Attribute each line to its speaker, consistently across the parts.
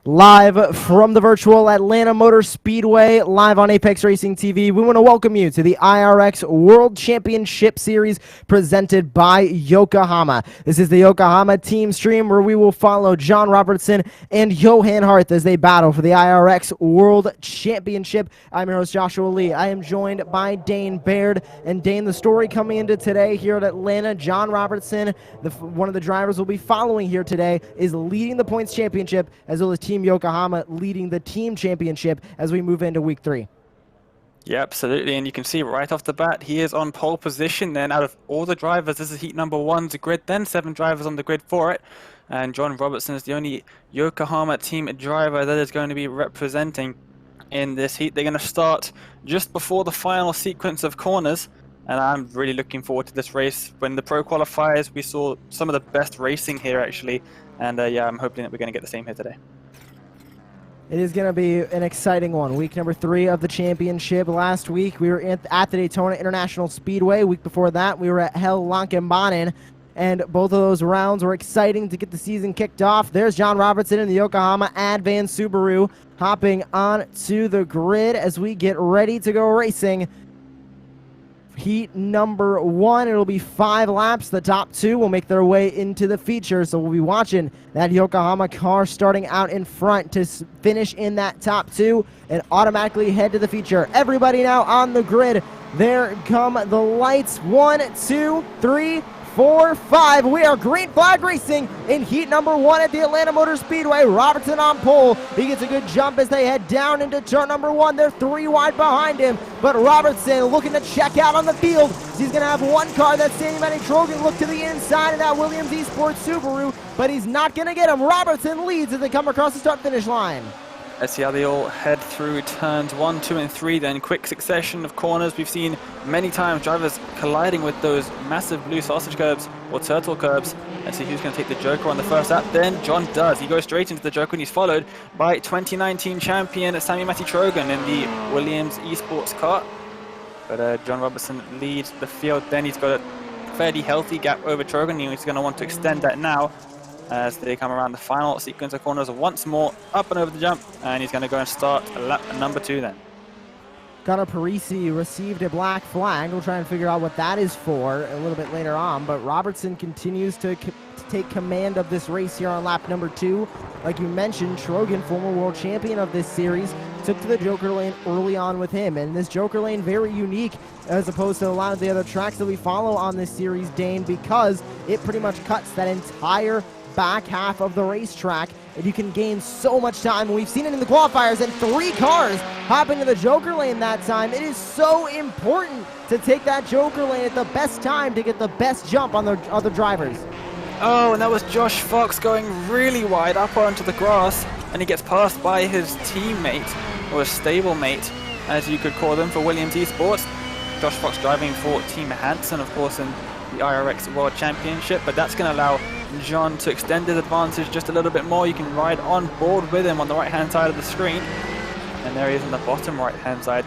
Speaker 1: Live from the virtual Atlanta Motor Speedway, live on Apex Racing TV, we want to welcome you to the iRX World Championship Series presented by Yokohama. This is the Yokohama team stream where we will follow John Robertson and Johan Hart as they battle for the iRX World Championship. I'm your host, Joshua Lee. I am joined by Dane Baird. And Dane, the story coming into today here at Atlanta, John Robertson, one of the drivers we'll be following here today, is leading the points championship, as well as Team Yokohama leading the team championship as we move into week 3.
Speaker 2: Yeah, absolutely, and you can see right off the bat, he is on pole position. Then out of all the drivers, this is heat number 1's grid, then 7 drivers on the grid for it. And John Robertson is the only Yokohama team driver that is going to be representing in this heat. They're going to start just before the final sequence of corners. And I'm really looking forward to this race. When the pro qualifiers, we saw some of the best racing here, actually. And yeah, I'm hoping that we're going to get the same here today.
Speaker 1: It is going to be an exciting one. Week number 3 of the championship. Last week, we were at the Daytona International Speedway. Week before that, we were at Hell Lankenbanen. And both of those rounds were exciting to get the season kicked off. There's John Robertson in the Yokohama Advan Subaru hopping onto the grid as we get ready to go racing. Heat number 1, it'll be 5 laps. The top 2 will make their way into the feature, so we'll be watching that Yokohama car starting out in front to finish in that top 2 and automatically head to the feature. Everybody now on the grid. There come the lights. 1, 2, 3, 4, 5. We are green flag racing in heat number 1 at the Atlanta Motor Speedway. Robertson on pole. He gets a good jump as they head down into turn number 1. They're 3 wide behind him, but Robertson looking to check out on the field. He's going to have one car, that's Sandy Manny Trogan, look to the inside of that Williams Esports Subaru, but he's not going to get him. Robertson leads as they come across the start-finish line.
Speaker 2: Let's see how they all head through turns 1, 2, and 3, then quick succession of corners. We've seen many times drivers colliding with those massive blue sausage curbs or turtle curbs. Let's see who's going to take the Joker on the first lap. Then John does. He goes straight into the Joker, and he's followed by 2019 champion Sammy Matty Trogan in the Williams Esports car. But John Robertson leads the field. Then he's got a fairly healthy gap over Trogan. He's going to want to extend that now as they come around the final sequence of corners once more, up and over the jump, and he's going to go and start lap number 2 then.
Speaker 1: Gunnar Parisi received a black flag. We'll try and figure out what that is for a little bit later on, but Robertson continues to take command of this race here on lap number 2. Like you mentioned, Trogan, former world champion of this series, took to the Joker lane early on with him, and this Joker lane very unique as opposed to a lot of the other tracks that we follow on this series, Dane, because it pretty much cuts that entire back half of the racetrack, and you can gain so much time. We've seen it in the qualifiers, and 3 cars hop into the Joker lane that time. It is so important to take that Joker lane at the best time to get the best jump on the other drivers.
Speaker 2: Oh, and that was Josh Fox going really wide up onto the grass, and he gets passed by his teammate, or a stablemate, as you could call them, for Williams Esports. Josh Fox driving for Team Hansen, of course, in the iRX World Championship, but that's going to allow John to extend his advantage just a little bit more. You can ride on board with him on the right-hand side of the screen. And there he is on the bottom right-hand side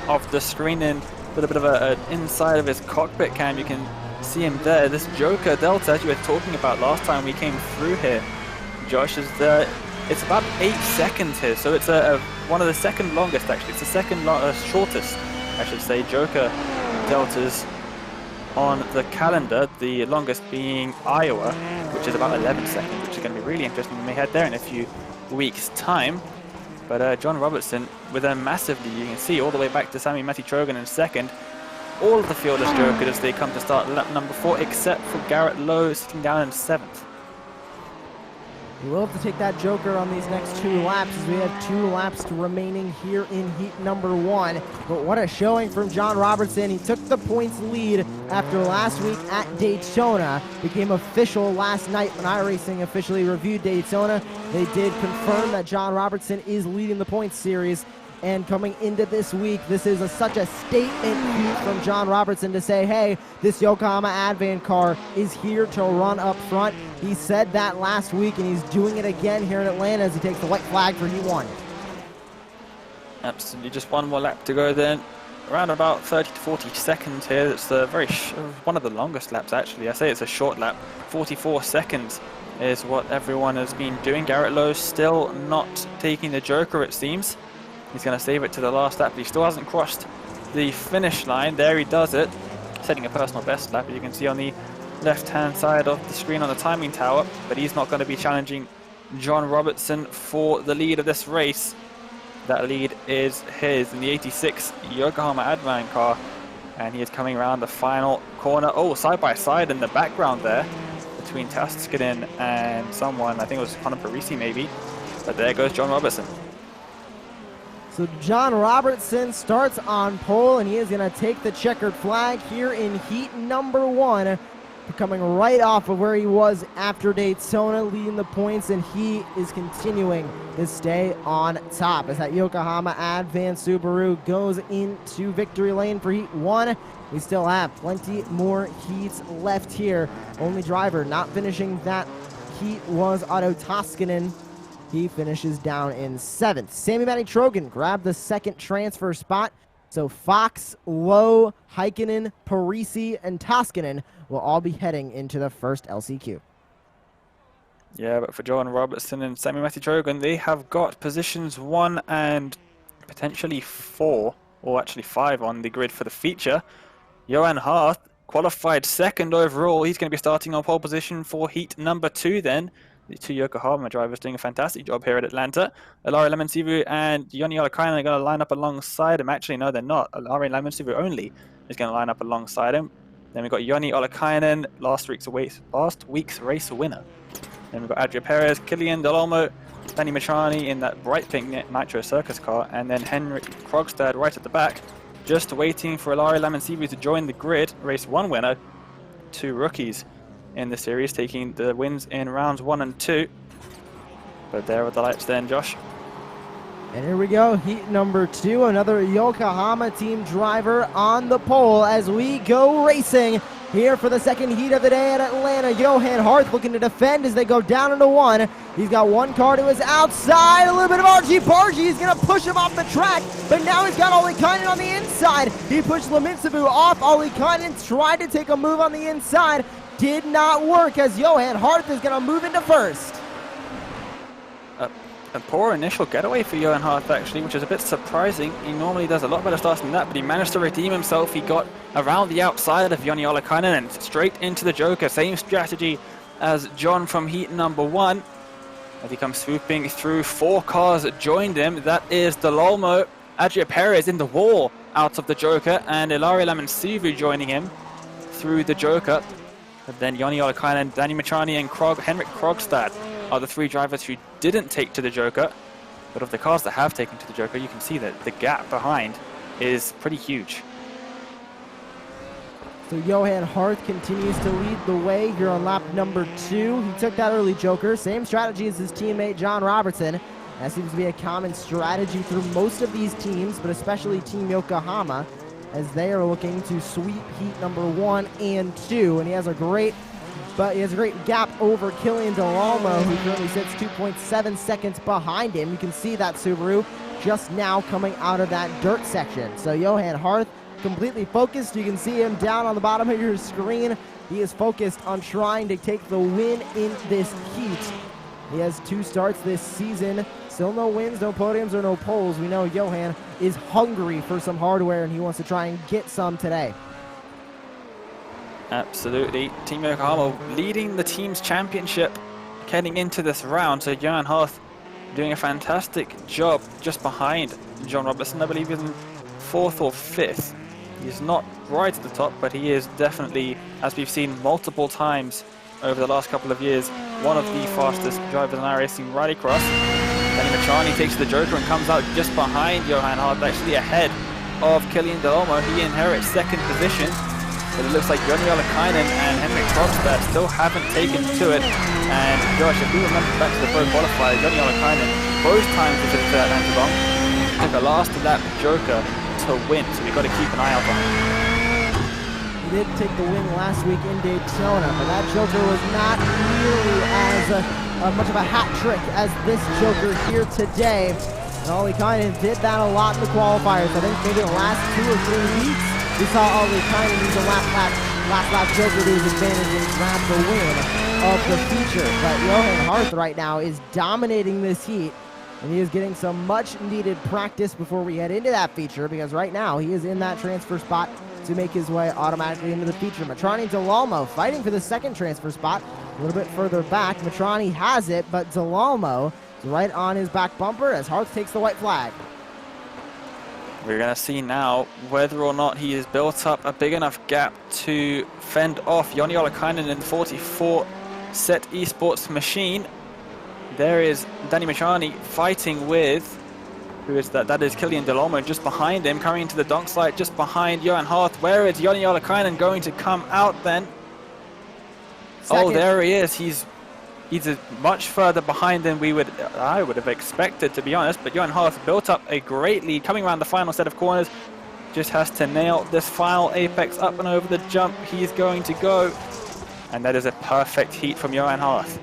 Speaker 2: of the screen, and with a bit of an inside of his cockpit cam, you can see him there. This Joker Delta, as you were talking about last time we came through here, Josh, is it's about 8 seconds here, so it's one of the second longest, actually. It's the second shortest, I should say, Joker Deltas on the calendar, the longest being Iowa, which is about 11 seconds, which is going to be really interesting. We may head there in a few weeks' time. But John Robertson with a massive lead, you can see all the way back to Sammy Matty Trogan in second. All of the field is Joker as they come to start lap number 4, except for Garrett Lowe sitting down in 7th.
Speaker 1: We will have to take that Joker on these next 2 laps as we have 2 laps remaining here in heat number 1. But what a showing from John Robertson. He took the points lead after last week at Daytona. Became official last night when iRacing officially reviewed Daytona. They did confirm that John Robertson is leading the points series. And coming into this week, this is such a statement from John Robertson to say, hey, this Yokohama Advan car is here to run up front. He said that last week, and he's doing it again here in Atlanta as he takes the white flag for Heat 1.
Speaker 2: Absolutely, just one more lap to go then. around about 30 to 40 seconds here. It's a one of the longest laps actually. I say it's a short lap. 44 seconds is what everyone has been doing. Garrett Lowe's still not taking the Joker, it seems. He's going to save it to the last lap, but he still hasn't crossed the finish line. There he does it, setting a personal best lap, as you can see on the left-hand side of the screen on the timing tower. But he's not going to be challenging John Robertson for the lead of this race. That lead is his in the 86 Yokohama Advan car, and he is coming around the final corner. Oh, side by side in the background there between Taskinen and someone, I think it was Connor Parisi maybe, but there goes John Robertson.
Speaker 1: So John Robertson starts on pole, and he is going to take the checkered flag here in heat number 1, coming right off of where he was after Daytona, leading the points, and he is continuing to stay on top as that Yokohama Advan Subaru goes into victory lane for heat 1. We still have plenty more heats left here. Only driver not finishing that heat was Otto Taskinen. He finishes down in 7th. Sammy Matty Trogan grabbed the second transfer spot. So Fox, Lowe, Heikkinen, Parisi, and Taskinen will all be heading into the first LCQ.
Speaker 2: Yeah, but for John Robertson and Sammy Matty Trogan, they have got positions 1 and potentially 4, or actually 5 on the grid for the feature. Johan Harth qualified 2nd overall. He's going to be starting on pole position for heat number 2 then. The two Yokohama drivers doing a fantastic job here at Atlanta. Ilari Lemonsivu and Joni Olakainen are going to line up alongside him. Actually, no, they're not. Ilari Lemonsivu only is going to line up alongside him. Then we've got Joni Olakainen, last week's race winner. Then we've got Adria Perez, Kilian Delolmo, Danny Machani in that bright pink Nitro Circus car, and then Henrik Krogstad right at the back, just waiting for Ilari Lemonsivu to join the grid. Race 1 winner, 2 rookies in the series, taking the wins in rounds 1 and 2. But there are the lights then, Josh.
Speaker 1: And here we go, heat number 2, another Yokohama team driver on the pole as we go racing here for the second heat of the day at Atlanta. Johan Harth looking to defend as they go down into 1. He's got one car to his outside, a little bit of argy-bargy. He's going to push him off the track, but now he's got Olikainen on the inside. He pushed Lemonsivu off. Olikainen tried to take a move on the inside. Did not work as Johan Harth is going to move into 1st.
Speaker 2: A poor initial getaway for Johan Harth actually, which is a bit surprising. He normally does a lot better starts than that, but he managed to redeem himself. He got around the outside of Joni Olakainen and straight into the Joker. Same strategy as John from heat number 1. As he comes swooping through, 4 cars joined him. That is Delolmo, Adria Perez in the wall out of the Joker, and Ilari Lemonsivu joining him through the Joker. But then Joni Olakainen, Danny Machani, and Henrik Krogstad are the 3 drivers who didn't take to the Joker. But of the cars that have taken to the Joker, you can see that the gap behind is pretty huge.
Speaker 1: So Johan Harth continues to lead the way here on lap number 2. He took that early Joker, same strategy as his teammate John Robertson. That seems to be a common strategy through most of these teams, but especially Team Yokohama, as they are looking to sweep heat number 1 and 2. And he has a great gap over Kilian Delolmo, who currently sits 2.7 seconds behind him. You can see that Subaru just now coming out of that dirt section. So Johan Harth completely focused. You can see him down on the bottom of your screen. He is focused on trying to take the win in this heat. He has 2 starts this season. Still no wins, no podiums, or no poles. We know Johan is hungry for some hardware, and he wants to try and get some today.
Speaker 2: Absolutely. Team Yokohama leading the team's championship heading into this round. So Johan Harth doing a fantastic job just behind John Robertson. I believe he's in 4th or 5th. He's not right at the top, but he is definitely, as we've seen multiple times over the last couple of years, one of the fastest drivers in iRacing Rallycross. Danny Machani takes the Joker and comes out just behind Johan Harth, actually ahead of Kilian Delolmo. He inherits 2nd position, but it looks like Joni Olakainen and Henrik Krogstad still haven't taken to it. And Josh, if we remember back to the pro qualifier, Joni Olakainen both times visited to Atlanta long, took a last lap Joker to win, so we've got to keep an eye out on him.
Speaker 1: He did take the win last week in Daytona, but that Joker was not nearly as much of a hat trick as this Joker here today. And Ollie Kynan did that a lot in the qualifiers. I think maybe the last 2 or 3 weeks, we saw Ollie Kynan use the last lap joker to his advantage and grab the win of the feature. But Johan Harth right now is dominating this heat, and he is getting some much needed practice before we head into that feature, because right now he is in that transfer spot to make his way automatically into the feature. Matrani Delalmo fighting for the second transfer spot a little bit further back. Matrani has it, but Delalmo is right on his back bumper as Harth takes the white flag.
Speaker 2: We're going to see now whether or not he has built up a big enough gap to fend off Joni Ollikainen in the 44 set esports machine. There is Danny Matrani fighting with, who is that? That is Killian Delalmo just behind him, coming into the donk slide just behind Johan Harth. Where is Joni Ollikainen going to come out then? Second. Oh, there he is. He's much further behind than I would have expected, to be honest. But Johan Harth built up a great lead coming around the final set of corners. Just has to nail this final apex up and over the jump. He's going to go. And that is a perfect heat from Johan Harth.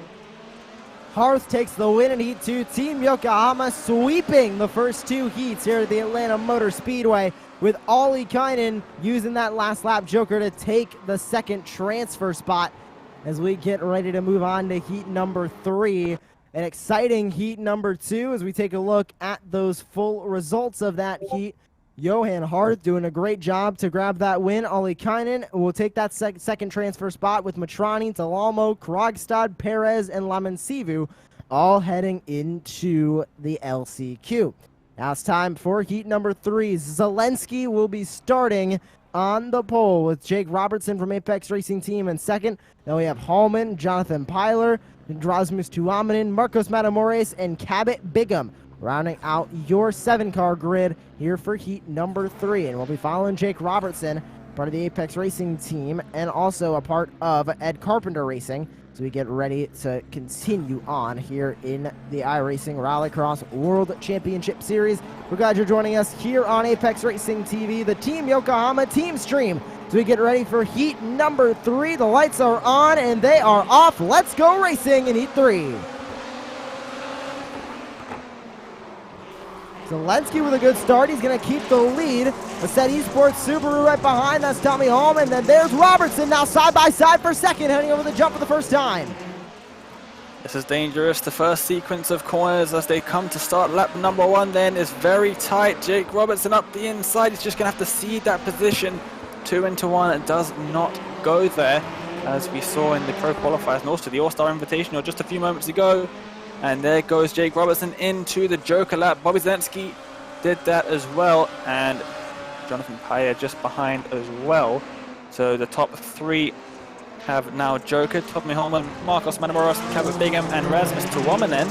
Speaker 1: Harth takes the win in Heat 2. Team Yokohama sweeping the first 2 heats here at the Atlanta Motor Speedway, with Ollie Kynan using that last lap joker to take the second transfer spot as we get ready to move on to heat number 3. An exciting heat number 2 as we take a look at those full results of that heat. Johan Harth doing a great job to grab that win. Ollie Kynan will take that second transfer spot, with Matrani, Delalmo, Krogstad, Perez, and Lamansivu all heading into the LCQ. Now it's time for heat number 3. Zelensky will be starting on the pole with Jake Robertson from Apex Racing Team in second. Then we have Hallman, Jonathan Pyler, Rasmus Tuominen, Marcos Matamores, and Cabot Bigham rounding out your 7-car grid here for heat number 3. And we'll be following Jake Robertson, part of the Apex Racing Team, and also a part of Ed Carpenter Racing. So we get ready to continue on here in the iRacing Rallycross World Championship Series. We're glad you're joining us here on Apex Racing TV, the Team Yokohama team stream. So we get ready for heat number 3. The lights are on and they are off. Let's go racing in heat 3. Zelensky with a good start. He's going to keep the lead. Asset Esports Subaru right behind. That's Tommy Hallman. Then there's Robertson now side by side for second, heading over the jump for the first time.
Speaker 2: This is dangerous. The first sequence of corners as they come to start lap number 1 then is very tight. Jake Robertson up the inside. He's just going to have to cede that position. 2 into 1 does not go there, as we saw in the Pro Qualifiers and also the All-Star Invitational just a few moments ago. And there goes Jake Robertson into the Joker lap. Bobby Zelensky did that as well, and Jonathan Paya just behind as well. So the top 3 have now Joker. Tommy Holman, Marcos Manamoros, Cabot Bigham, and Rasmus Tuominen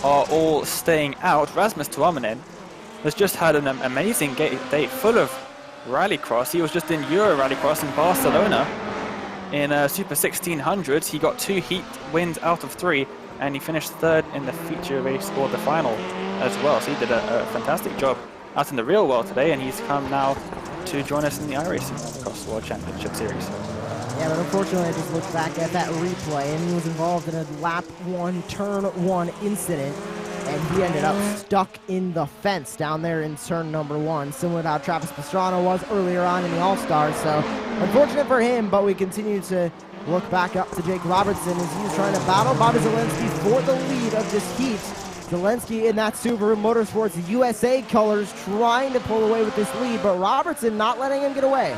Speaker 2: are all staying out. Rasmus Tuominen has just had an amazing day full of rallycross. He was just in Euro Rallycross in Barcelona in Super 1600s. He got 2 heat wins out of 3. And he finished 3rd in the feature race or the final as well. So he did a fantastic job out in the real world today, and he's come now to join us in the iRacing Rallycross World Championship Series.
Speaker 1: Yeah, but unfortunately I just looked back at that replay, and he was involved in a lap 1, turn 1 incident, and he ended up stuck in the fence down there in turn number 1, similar to how Travis Pastrana was earlier on in the All-Stars. So unfortunate for him, but we continue to look back up to Jake Robertson as he's trying to battle Bobby Zelensky for the lead of this heat. Zelensky in that Subaru Motorsports USA colors trying to pull away with this lead, but Robertson not letting him get away.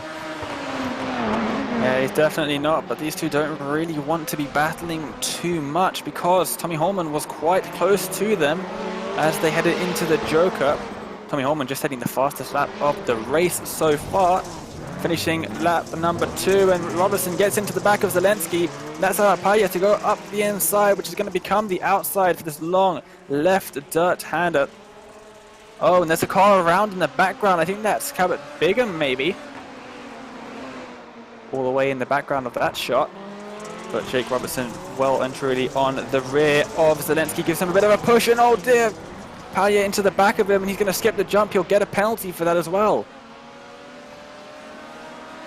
Speaker 2: Yeah, he's definitely not, but these two don't really want to be battling too much because Tommy Holman was quite close to them as they headed into the Joker. Tommy Holman just heading the fastest lap of the race so far, finishing lap number 2, and Robertson gets into the back of Zelensky. That's Paya to go up the inside, which is going to become the outside for this long left dirt-hander. Oh, and there's a car around in the background. I think that's Cabot Bigham, maybe. All the way in the background of that shot. But Jake Robertson well and truly on the rear of Zelensky. Gives him a bit of a push, and oh dear, Paya into the back of him, and he's going to skip the jump. He'll get a penalty for that as well.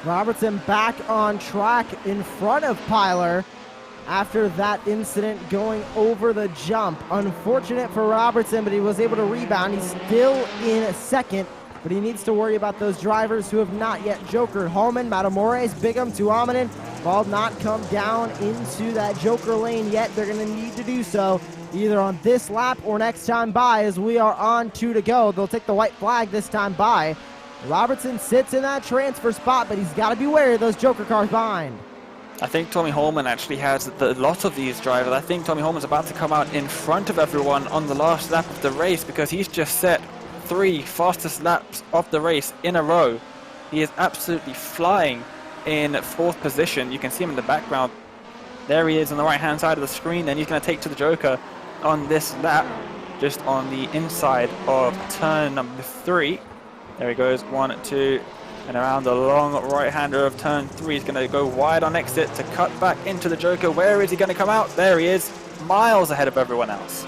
Speaker 1: Robertson back on track in front of Pyler. after that incident going over the jump. Unfortunate for Robertson, but he was able to rebound. He's still in second, but he needs to worry about those drivers who have not yet jokered. Holman, Matamores, Bigham, Tuomainen, all not come down into that joker lane yet. They're going to need to do so either on this lap or next time by, as we are on 2 to go. They'll take the white flag this time by. Robertson sits in that transfer spot, but he's got to be wary of those joker cars behind.
Speaker 2: I think Tommy Holman actually has a lot of these drivers. I think Tommy Holman's about to come out in front of everyone on the last lap of the race, because he's just set 3 fastest laps of the race in a row. He is absolutely flying in 4th position. You can see him in the background. There he is on the right hand side of the screen, and he's going to take to the joker on this lap, just on the inside of turn number 3. There he goes, 1, 2, and around the long right-hander of turn 3. He's going to go wide on exit to cut back into the joker. Where is he going to come out? There he is, miles ahead of everyone else.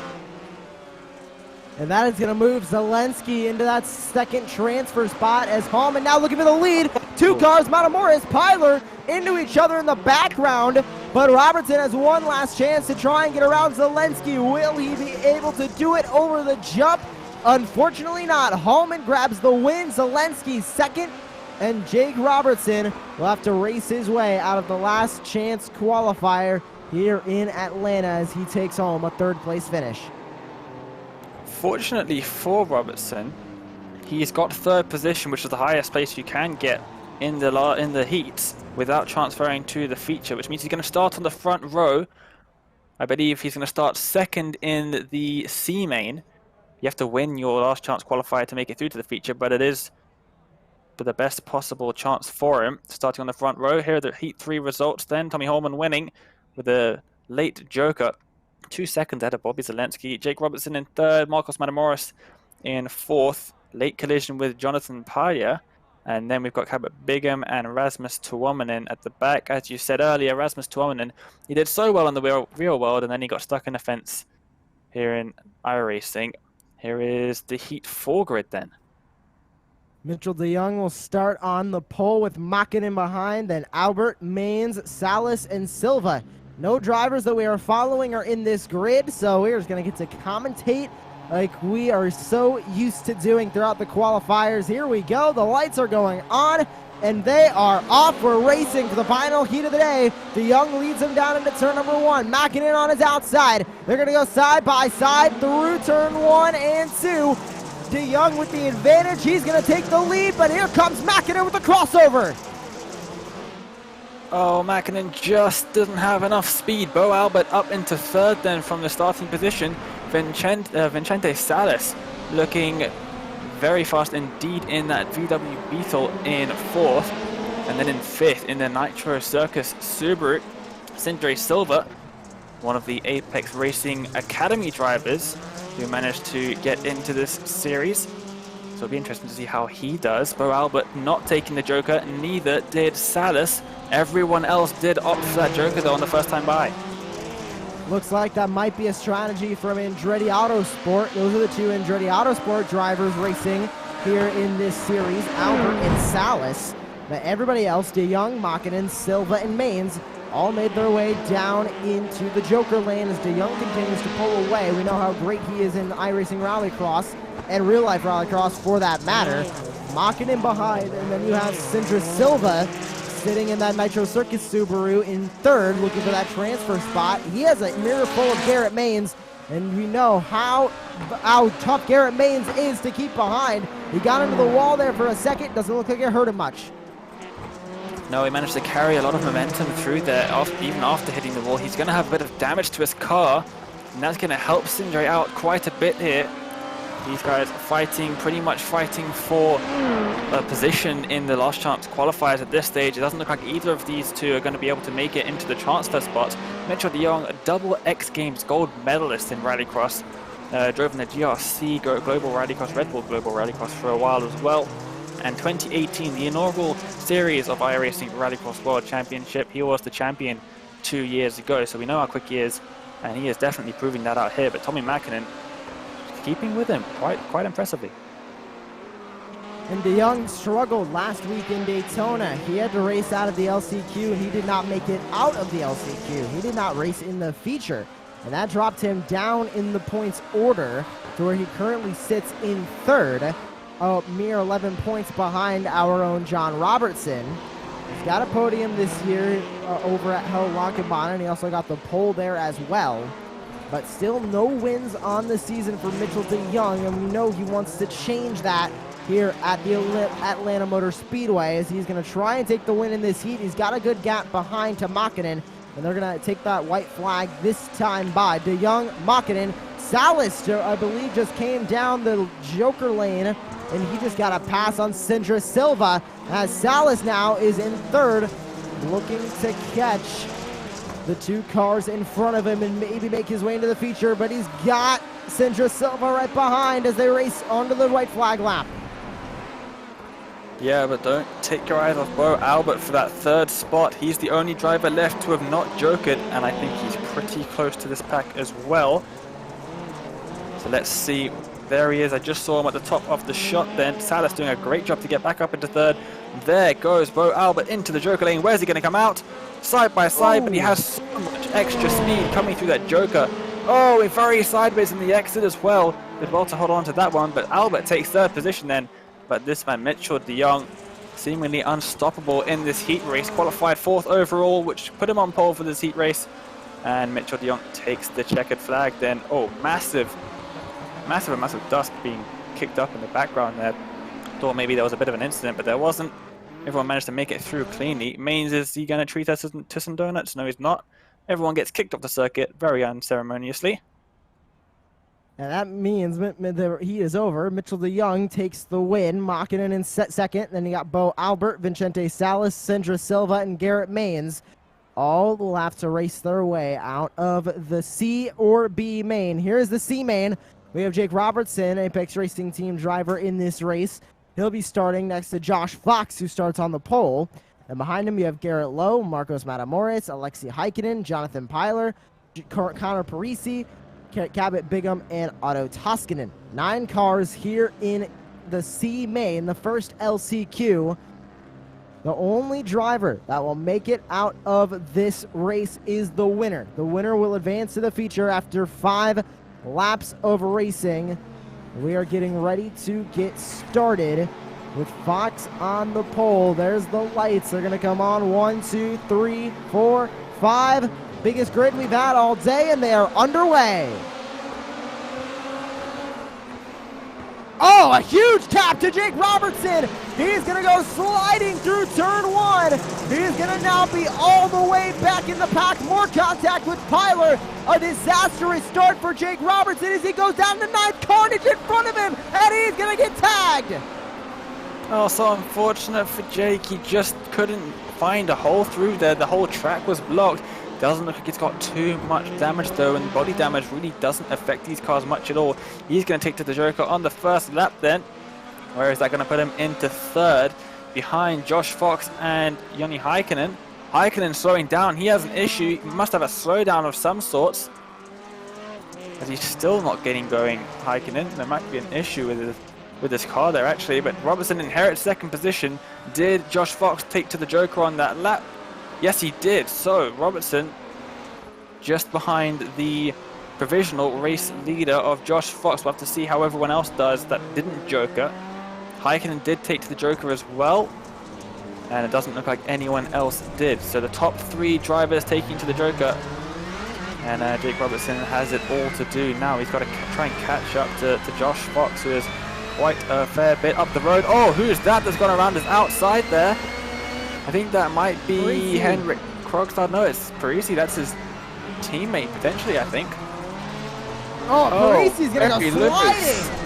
Speaker 1: And that is going to move Zelensky into that second transfer spot as Hallman now looking for the lead. 2 cars, Matamores, Pyler into each other in the background. But Robertson has one last chance to try and get around Zelensky. Will he be able to do it over the jump? Unfortunately not. Hallman grabs the win. Zelensky second. And Jake Robertson will have to race his way out of the last chance qualifier here in Atlanta as he takes home a 3rd place finish.
Speaker 2: Fortunately for Robertson, he's got 3rd position, which is the highest place you can get in the heats without transferring to the feature, which means he's going to start on the front row. I believe he's going to start 2nd in the C main. You have to win your last chance qualifier to make it through to the feature, but it is the best possible chance for him, starting on the front row. Here are the Heat 3 results then. Tommy Holman winning with a late joker. 2 seconds ahead of Bobby Zelensky. Jake Robertson in 3rd. Marcos Matamoros in 4th. Late collision with Jonathan Paya. And then we've got Cabot Bigham and Rasmus Tuomainen at the back. As you said earlier, Rasmus Tuomainen, he did so well in the real world, and then he got stuck in a fence here in iRacing. Here is the Heat 4 grid then.
Speaker 1: Mitchell DeYoung will start on the pole with Makinen behind, then Albert, Maines, Salas, and Silva. No drivers that we are following are in this grid, so we're just going to get to commentate like we are so used to doing throughout the qualifiers. Here we go. The lights are going on, and they are off. We're racing for the final heat of the day. DeYoung leads them down into turn number 1. Makinen on his outside. They're going to go side by side through turn 1 and 2. DeYoung with the advantage. He's going to take the lead, but here comes Makinen with the crossover.
Speaker 2: Oh, Makinen just doesn't have enough speed. Bo Albert up into 3rd then from the starting position. Vincente Salas looking very fast indeed in that VW Beetle in 4th. And then in 5th in the Nitro Circus Subaru, Sindre Silva, one of the Apex Racing Academy drivers who managed to get into this series. So it'll be interesting to see how he does. Bo Albert not taking the joker, neither did Salas. Everyone else did opt for that joker though on the first time by.
Speaker 1: Looks like that might be a strategy from Andretti Autosport. Those are the 2 Andretti Autosport drivers racing here in this series, Albert and Salas. But everybody else, DeYoung, Makinen, Silva, and Maines, all made their way down into the joker lane as DeYoung continues to pull away. We know how great he is in iRacing Rallycross and real-life Rallycross for that matter. Makinen behind, and then you have Sindre Silva sitting in that Nitro Circus Subaru in 3rd, looking for that transfer spot. He has a mirror full of Garrett Maines, and we know how tough Garrett Maines is to keep behind. He got into the wall there for a second. Doesn't look like it hurt him much.
Speaker 2: No, he managed to carry a lot of momentum through there, even after hitting the wall. He's going to have a bit of damage to his car, and that's going to help Sindre out quite a bit here. These guys pretty much fighting for a position in the last chance qualifiers at this stage. It doesn't look like either of these 2 are going to be able to make it into the transfer spot. Mitchell DeYoung, a double X Games gold medalist in Rallycross, drove in the GRC Global Rallycross, Red Bull Global Rallycross for a while as well. And 2018, the inaugural series of iRacing Rallycross World Championship, he was the champion 2 years ago, so we know how quick he is, and he is definitely proving that out here. But Tommy Makinen keeping with him quite impressively.
Speaker 1: And DeYoung struggled last week in Daytona. He had to race out of the LCQ, and he did not make it out of the LCQ. He did not race in the feature, and that dropped him down in the points order to where he currently sits in third, a mere 11 points behind our own John Robertson. He's got a podium this year over at Hell Lonkabana, and he also got the pole there as well. But still no wins on the season for Mitchell DeYoung, and we know he wants to change that here at the Atlanta Motor Speedway, as he's going to try and take the win in this heat. He's got a good gap behind to Makinen, and they're going to take that white flag this time by DeYoung, Makinen. Salas, I believe, just came down the Joker lane, and he just got a pass on Sindra Silva, as Salas now is in third, looking to catch the two cars in front of him and maybe make his way into the feature, but he's got Sindra Silva right behind as they race onto the white flag lap.
Speaker 2: Yeah, but don't take your eyes off Bo Albert for that third spot. He's the only driver left to have not jokered, and I think he's pretty close to this pack as well. So let's see. There he is. I just saw him at the top of the shot then. Salas doing a great job to get back up into third. There goes Bo Albert into the Joker lane. Where's he going to come out? Side by side, but he has so much extra speed coming through that Joker. Oh, we're very sideways in the exit as well. Did well to hold on to that one, but Albert takes third position then. But this man, Mitchell DeYoung, seemingly unstoppable in this heat race. Qualified fourth overall, which put him on pole for this heat race. And Mitchell DeYoung takes the checkered flag then. Oh, massive dust being kicked up in the background there. Thought maybe there was a bit of an incident, but there wasn't. Everyone managed to make it through cleanly. Mains, is he going to treat us to some donuts? No, he's not. Everyone gets kicked off the circuit very unceremoniously.
Speaker 1: And that means the heat is over. Mitchell DeYoung takes the win. Makinen in second. Then you got Bo Albert, Vicente Salas, Sindra Silva, and Garrett Mains. All will have to race their way out of the C or B main. Here's the C main. We have Jake Robertson, Apex Racing Team driver in this race. He'll be starting next to Josh Fox, who starts on the pole. And behind him, you have Garrett Lowe, Marcos Matamoros, Alexi Heikkinen, Jonathan Pyler, Connor Parisi, Cabot Bigham, and Otto Toskanen. 9 cars here in the C main, the first LCQ. The only driver that will make it out of this race is the winner. The winner will advance to the feature after 5 laps of racing. We are getting ready to get started with Fox on the pole. There's the lights. They're going to come on. 1, 2, 3, 4, 5. Biggest grid we've had all day, and they are underway. Oh, a huge tap to Jake Robertson. He's going to go sliding through turn 1. He's going to now be all the way back in the pack. More contact with Pyler. A disastrous start for Jake Robertson as he goes down the 9th. Carnage in front of him, and he's going to get tagged.
Speaker 2: Oh, so unfortunate for Jake. He just couldn't find a hole through there. The whole track was blocked. Doesn't look like it's got too much damage though, and body damage really doesn't affect these cars much at all. He's going to take to the Joker on the first lap then. Where is that going to put him into third behind Josh Fox and Joni Heikkinen. Heikkinen slowing down. He has an issue. He must have a slowdown of some sorts. But he's still not getting going, Heikkinen. There might be an issue with this car there actually, but Robertson inherits second position. Did Josh Fox take to the Joker on that lap? Yes, he did. So Robertson just behind the provisional race leader of Josh Fox. We'll have to see how everyone else does that didn't Joker. Heikkinen did take to the Joker as well, and it doesn't look like anyone else did. So the top 3 drivers taking to the Joker, and Jake Robertson has it all to do now. He's got to try and catch up to Josh Fox, who is quite a fair bit up the road. Oh, who's that that's gone around his outside there? I think that might be Parisi. Henrik Krogstad. No, it's Parisi. That's his teammate, potentially, I think.
Speaker 1: Oh, Parisi's going to go sliding.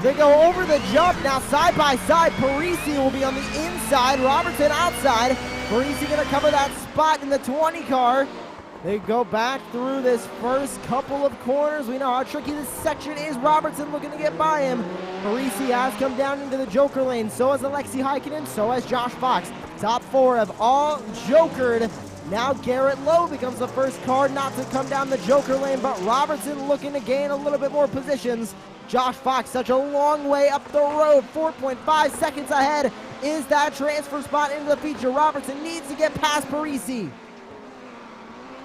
Speaker 1: They go over the jump. Now, side by side, Parisi will be on the inside. Robertson outside. Parisi going to cover that spot in the 20 car. They go back through this first couple of corners. We know how tricky this section is. Robertson looking to get by him. Parisi has come down into the Joker lane. So has Alexi Heikkinen. So has Josh Fox. Top 4 have all jokered Now Garrett Lowe becomes the first car not to come down the Joker lane, but Robertson looking to gain a little bit more positions. Josh Fox such a long way up the road, 4.5 seconds ahead is that transfer spot into the feature. Robertson needs to get past Parisi.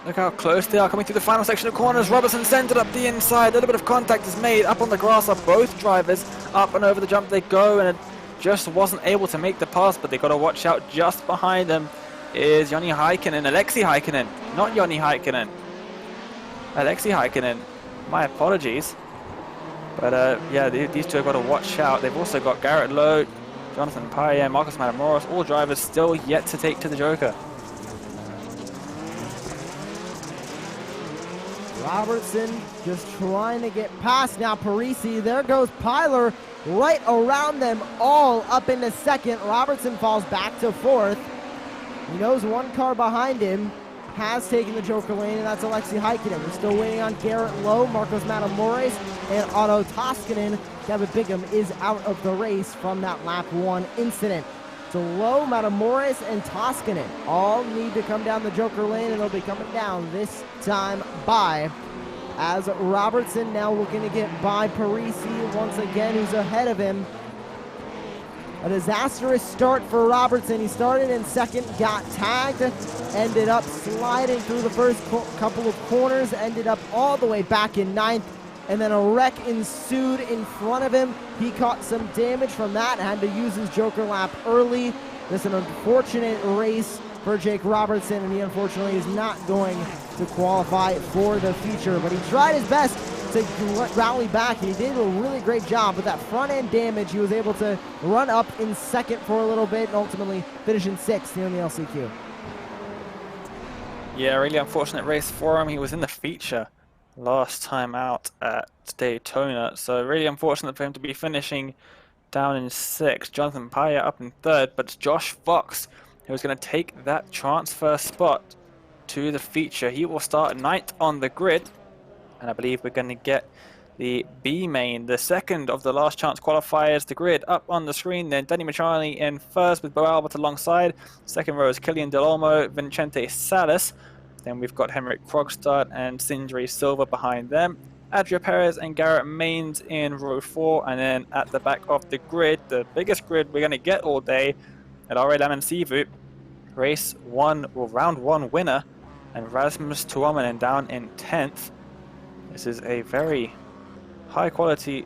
Speaker 2: Look how close they are coming through the final section of corners. Robertson sent it up the inside. A little bit of contact is made. Up on the grass are both drivers. Up and over the jump they go, and it just wasn't able to make the pass, but they got to watch out. Just behind them is Joni Heikkinen, Alexi Heikkinen, not Joni Heikkinen. Alexi Heikkinen. My apologies. But yeah, these two have got to watch out. They've also got Garrett Lowe, Jonathan Paye, Marcus Matamoros, all drivers still yet to take to the Joker.
Speaker 1: Robertson just trying to get past now Parisi. There goes Pyler right around them all up into second. Robertson falls back to fourth. He knows one car behind him has taken the Joker lane, and that's Alexi Heikkinen. We're still waiting on Garrett Lowe, Marcos Matamoros, and Otto Toskanen. Kevin Bigham is out of the race from that lap 1 incident. So Lowe, Matamoros, and Toskanen all need to come down the Joker lane, and they'll be coming down this time by, as Robertson now looking to get by Parisi once again, who's ahead of him. A disastrous start for Robertson. He started in second, got tagged, ended up sliding through the first couple of corners, ended up all the way back in ninth, and then a wreck ensued in front of him. He caught some damage from that, had to use his Joker lap early. This is an unfortunate race for Jake Robertson, and he unfortunately is not going to qualify for the feature, but he tried his best to rally back, and he did a really great job with that front end damage. He was able to run up in second for a little bit and ultimately finish in sixth here in the LCQ.
Speaker 2: Yeah, really unfortunate race for him. He was in the feature last time out at Daytona, so really unfortunate for him to be finishing down in sixth. Jonathan Paye up in third, but it's Josh Fox who's going to take that transfer spot to the feature. He will start ninth on the grid, and I believe we're going to get the B main, the second of the last chance qualifiers. The grid up on the screen, then Danny Matrani in first with Bo Albert alongside. Second row is Killian Del Olmo, Vincente Salas. Then we've got Henrik Krogstad and Sindri Silva behind them. Adria Perez and Garrett Maines in row 4, and then at the back of the grid, the biggest grid we're going to get all day, at Ari Lamansivu, race 1 or round 1 winner, and Rasmus Tuomanen down in 10th. This is a very high quality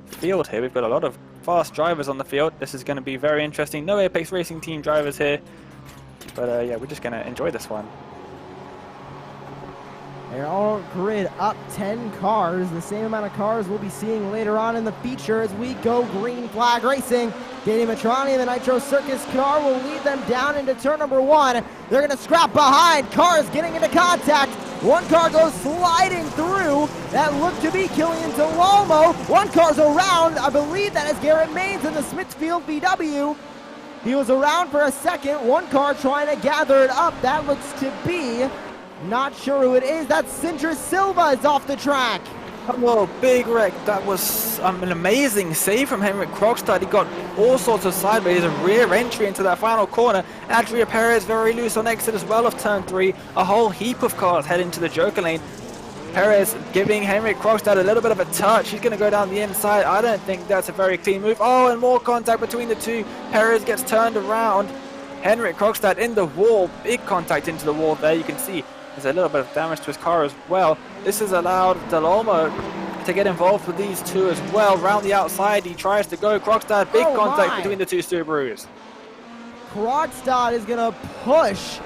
Speaker 2: field here. We've got a lot of fast drivers on the field. This is going to be very interesting. No Apex Racing Team drivers here, but yeah, we're just going to enjoy this one.
Speaker 1: They're all grid up 10 cars, the same amount of cars we'll be seeing later on in the feature as we go green flag racing. Danny Matrani and the Nitro Circus car will lead them down into turn number 1. They're going to scrap behind. Cars getting into contact. One car goes sliding through. That looked to be Killian Del Olmo. One car's around. I believe that is Garrett Maines in the Smithfield VW. He was around for a second. One car trying to gather it up. That looks to be... not sure who it is. That's Sindri Silva is off the track.
Speaker 2: Oh, big wreck. That was an amazing save from Henrik Krogstad. He got all sorts of sideways and rear entry into that final corner. Adria Perez very loose on exit as well of turn 3. A whole heap of cars head into the Joker lane. Perez giving Henrik Krogstad a little bit of a touch. He's going to go down the inside. I don't think that's a very clean move. Oh, and more contact between the two. Perez gets turned around. Henrik Krogstad in the wall. Big contact into the wall there. You can see there's a little bit of damage to his car as well. This has allowed Del Olmo to get involved with these two as well. Round the outside, he tries to go. Krogstad, big contact between the two Subarus.
Speaker 1: Krogstad is going to push.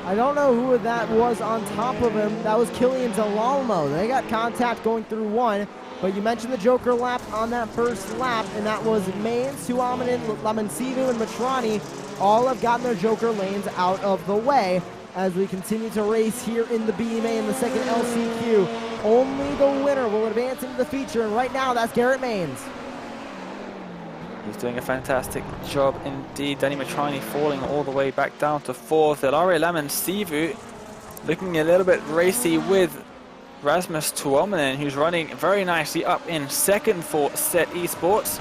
Speaker 1: I don't know who that was on top of him. That was Killian Del Olmo. They got contact going through 1. But you mentioned the Joker lap on that first lap, and that was Maines, Tuomanen, Lamansivu, and Matrani. All have gotten their Joker lanes out of the way as we continue to race here in the BMA in the second LCQ. Only the winner will advance into the feature, and right now that's Garrett Maines.
Speaker 2: He's doing a fantastic job indeed. Danny Matrani falling all the way back down to 4th. Ilaria Lamansivu looking a little bit racy with Rasmus Tuomanen, who's running very nicely up in 2nd for Set Esports.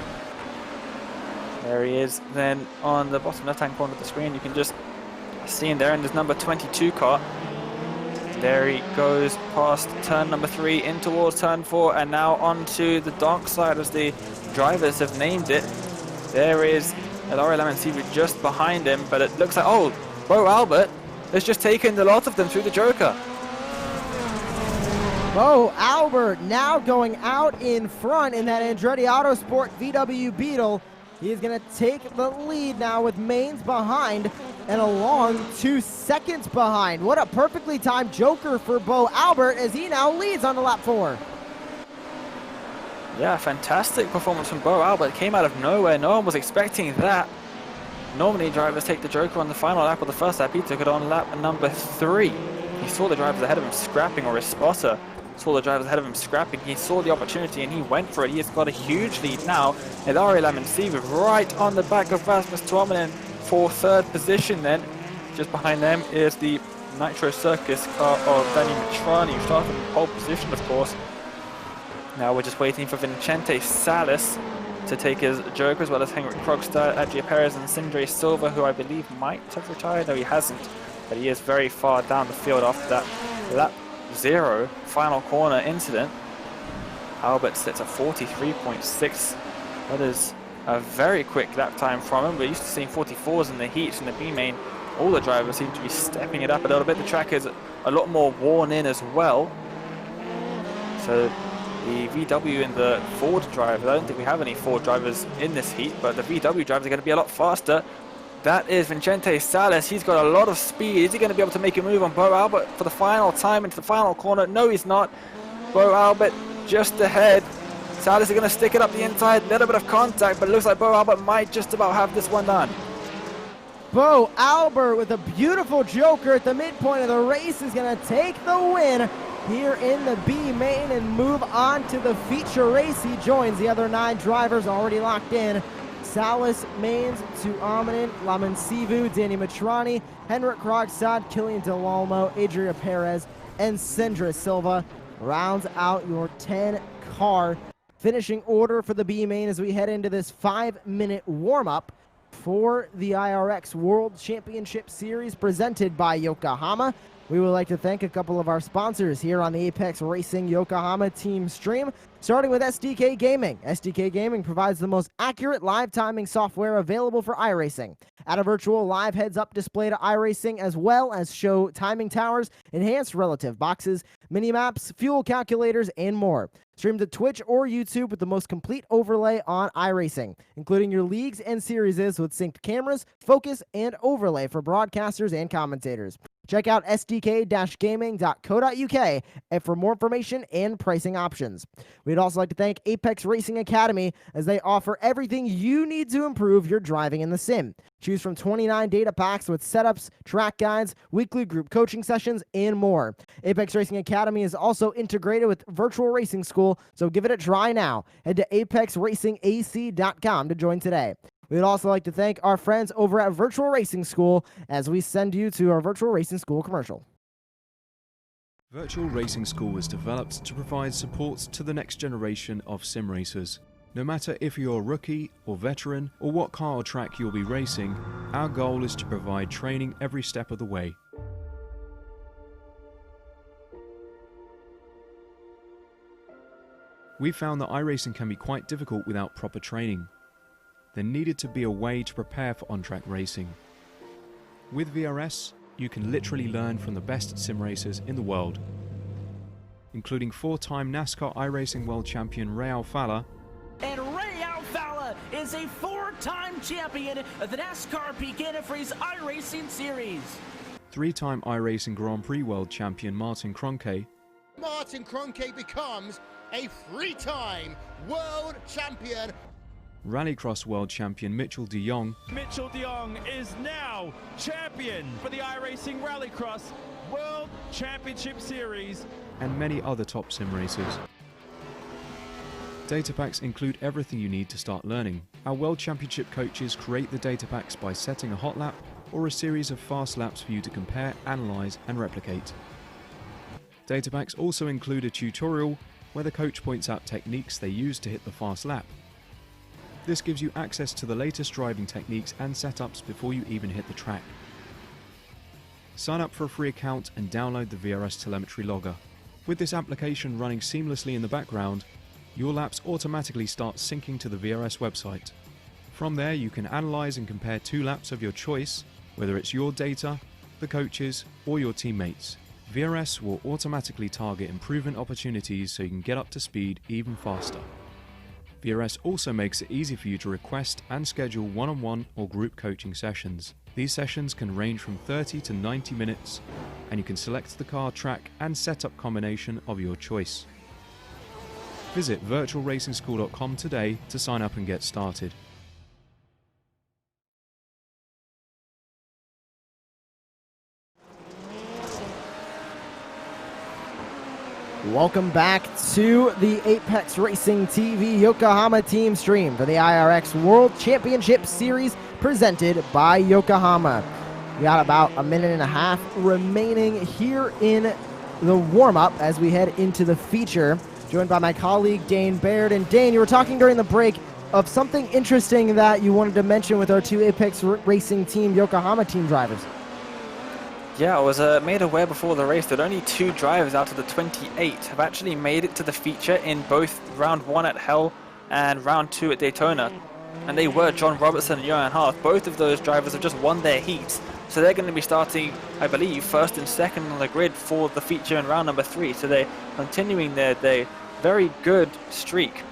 Speaker 2: There he is then on the bottom left-hand corner of the screen. You can just seen there in his number 22 car. There he goes past turn number 3 in towards turn 4 and now onto the dark side as the drivers have named it. There is Elario Lamensivu just behind him, but it looks like, oh, Bo Albert has just taken the lot of them through the Joker.
Speaker 1: Bo Albert now going out in front in that Andretti Autosport VW Beetle. He is going to take the lead now with Maines behind and a long 2 seconds behind. What a perfectly timed Joker for Bo Albert as he now leads on to lap 4.
Speaker 2: Yeah, fantastic performance from Bo Albert. Came out of nowhere. No one was expecting that. Normally drivers take the Joker on the final lap or the first lap. He took it on lap number 3. He saw the drivers ahead of him scrapping, or his spotter saw the drivers ahead of him scrapping. He saw the opportunity and he went for it. He has got a huge lead now. Elario Lamensivu right on the back of Rasmus Tuominen for 3rd position then. Just behind them is the Nitro Circus car of Danny Mitrani, who started in pole position, of course. Now we're just waiting for Vincente Salas to take his Joker, as well as Henrik Krogstad, Adria Perez and Sindre Silva, who I believe might have retired. No, he hasn't, but he is very far down the field after that lap 0 final corner incident. Albert sits at 43.6. That is a very quick lap time from him. We're used to seeing 44s in the heats in the B main. All the drivers seem to be stepping it up a little bit. The track is a lot more worn in as well. So the VW and the Ford drivers, I don't think we have any Ford drivers in this heat, but the VW drivers are going to be a lot faster. That is Vincente Salas. He's got a lot of speed. Is he going to be able to make a move on Bo Albert for the final time into the final corner? No, he's not. Bo Albert just ahead. Salas is going to stick it up the inside. Little bit of contact, but it looks like Bo Albert might just about have this one done.
Speaker 1: Bo Albert with a beautiful Joker at the midpoint of the race is going to take the win here in the B main and move on to the feature race. He joins the other 9 drivers already locked in. Salas, Maines, Tuominen, Lamensivu, Danny Mitrani, Henrik Krogstad, Killian Delolmo, Adria Perez, and Sindre Silva rounds out your 10-car finishing order for the B main as we head into this 5-minute warm-up for the iRX World Championship Series presented by Yokohama. We would like to thank a couple of our sponsors here on the Apex Racing Yokohama team stream, starting with SDK Gaming. SDK Gaming provides the most accurate live timing software available for iRacing. Add a virtual live heads-up display to iRacing, as well as show timing towers, enhanced relative boxes, mini-maps, fuel calculators, and more. Stream to Twitch or YouTube with the most complete overlay on iRacing, including your leagues and series with synced cameras, focus, and overlay for broadcasters and commentators. Check out sdk-gaming.co.uk for more information and pricing options. We'd also like to thank Apex Racing Academy as they offer everything you need to improve your driving in the sim. Choose from 29 data packs with setups, track guides, weekly group coaching sessions, and more. Apex Racing Academy is also integrated with Virtual Racing School, so give it a try now. Head to apexracingac.com to join today. We'd also like to thank our friends over at Virtual Racing School as we send you to our Virtual Racing School commercial.
Speaker 3: Virtual Racing School was developed to provide support to the next generation of sim racers. No matter if you're a rookie or veteran or what car or track you'll be racing, our goal is to provide training every step of the way. We found that iRacing can be quite difficult without proper training. There needed to be a way to prepare for on-track racing. With VRS, you can literally learn from the best sim racers in the world, including 4-time NASCAR iRacing World Champion Ray Alfala.
Speaker 4: And Ray Alfala is a 4-time champion of the NASCAR Peak Antifreeze iRacing Series.
Speaker 3: 3-time iRacing Grand Prix World Champion Martin Kroenke.
Speaker 5: Martin Kroenke becomes a 3-time world champion.
Speaker 3: Rallycross World Champion Mitchell de Jong.
Speaker 6: Mitchell de Jong is now champion for the iRacing Rallycross World Championship Series.
Speaker 3: And many other top sim racers. Data packs include everything you need to start learning. Our World Championship coaches create the data packs by setting a hot lap or a series of fast laps for you to compare, analyze, and replicate. Data packs also include a tutorial where the coach points out techniques they use to hit the fast lap. This gives you access to the latest driving techniques and setups before you even hit the track. Sign up for a free account and download the VRS telemetry logger. With this application running seamlessly in the background, your laps automatically start syncing to the VRS website. From there, you can analyze and compare 2 laps of your choice, whether it's your data, the coaches, or your teammates. VRS will automatically target improvement opportunities so you can get up to speed even faster. VRS also makes it easy for you to request and schedule one-on-one or group coaching sessions. These sessions can range from 30 to 90 minutes, and you can select the car, track, and setup combination of your choice. Visit virtualracingschool.com today to sign up and get started.
Speaker 1: Welcome back to the Apex Racing TV Yokohama team stream for the iRX World Championship Series presented by Yokohama. We got about a minute and a half remaining here in the warm-up as we head into the feature, joined by my colleague Dane Baird. And Dane, you were talking during the break of something interesting that you wanted to mention with our 2 Apex Racing Team Yokohama team drivers.
Speaker 2: Yeah, I was made aware before the race that only 2 drivers out of the 28 have actually made it to the feature in both round 1 at Hell and round 2 at Daytona. And they were John Robertson and Johan Hart. Both of those drivers have just won their heats. So they're going to be starting, I believe, first and second on the grid for the feature in round number 3. So they're continuing their very good streak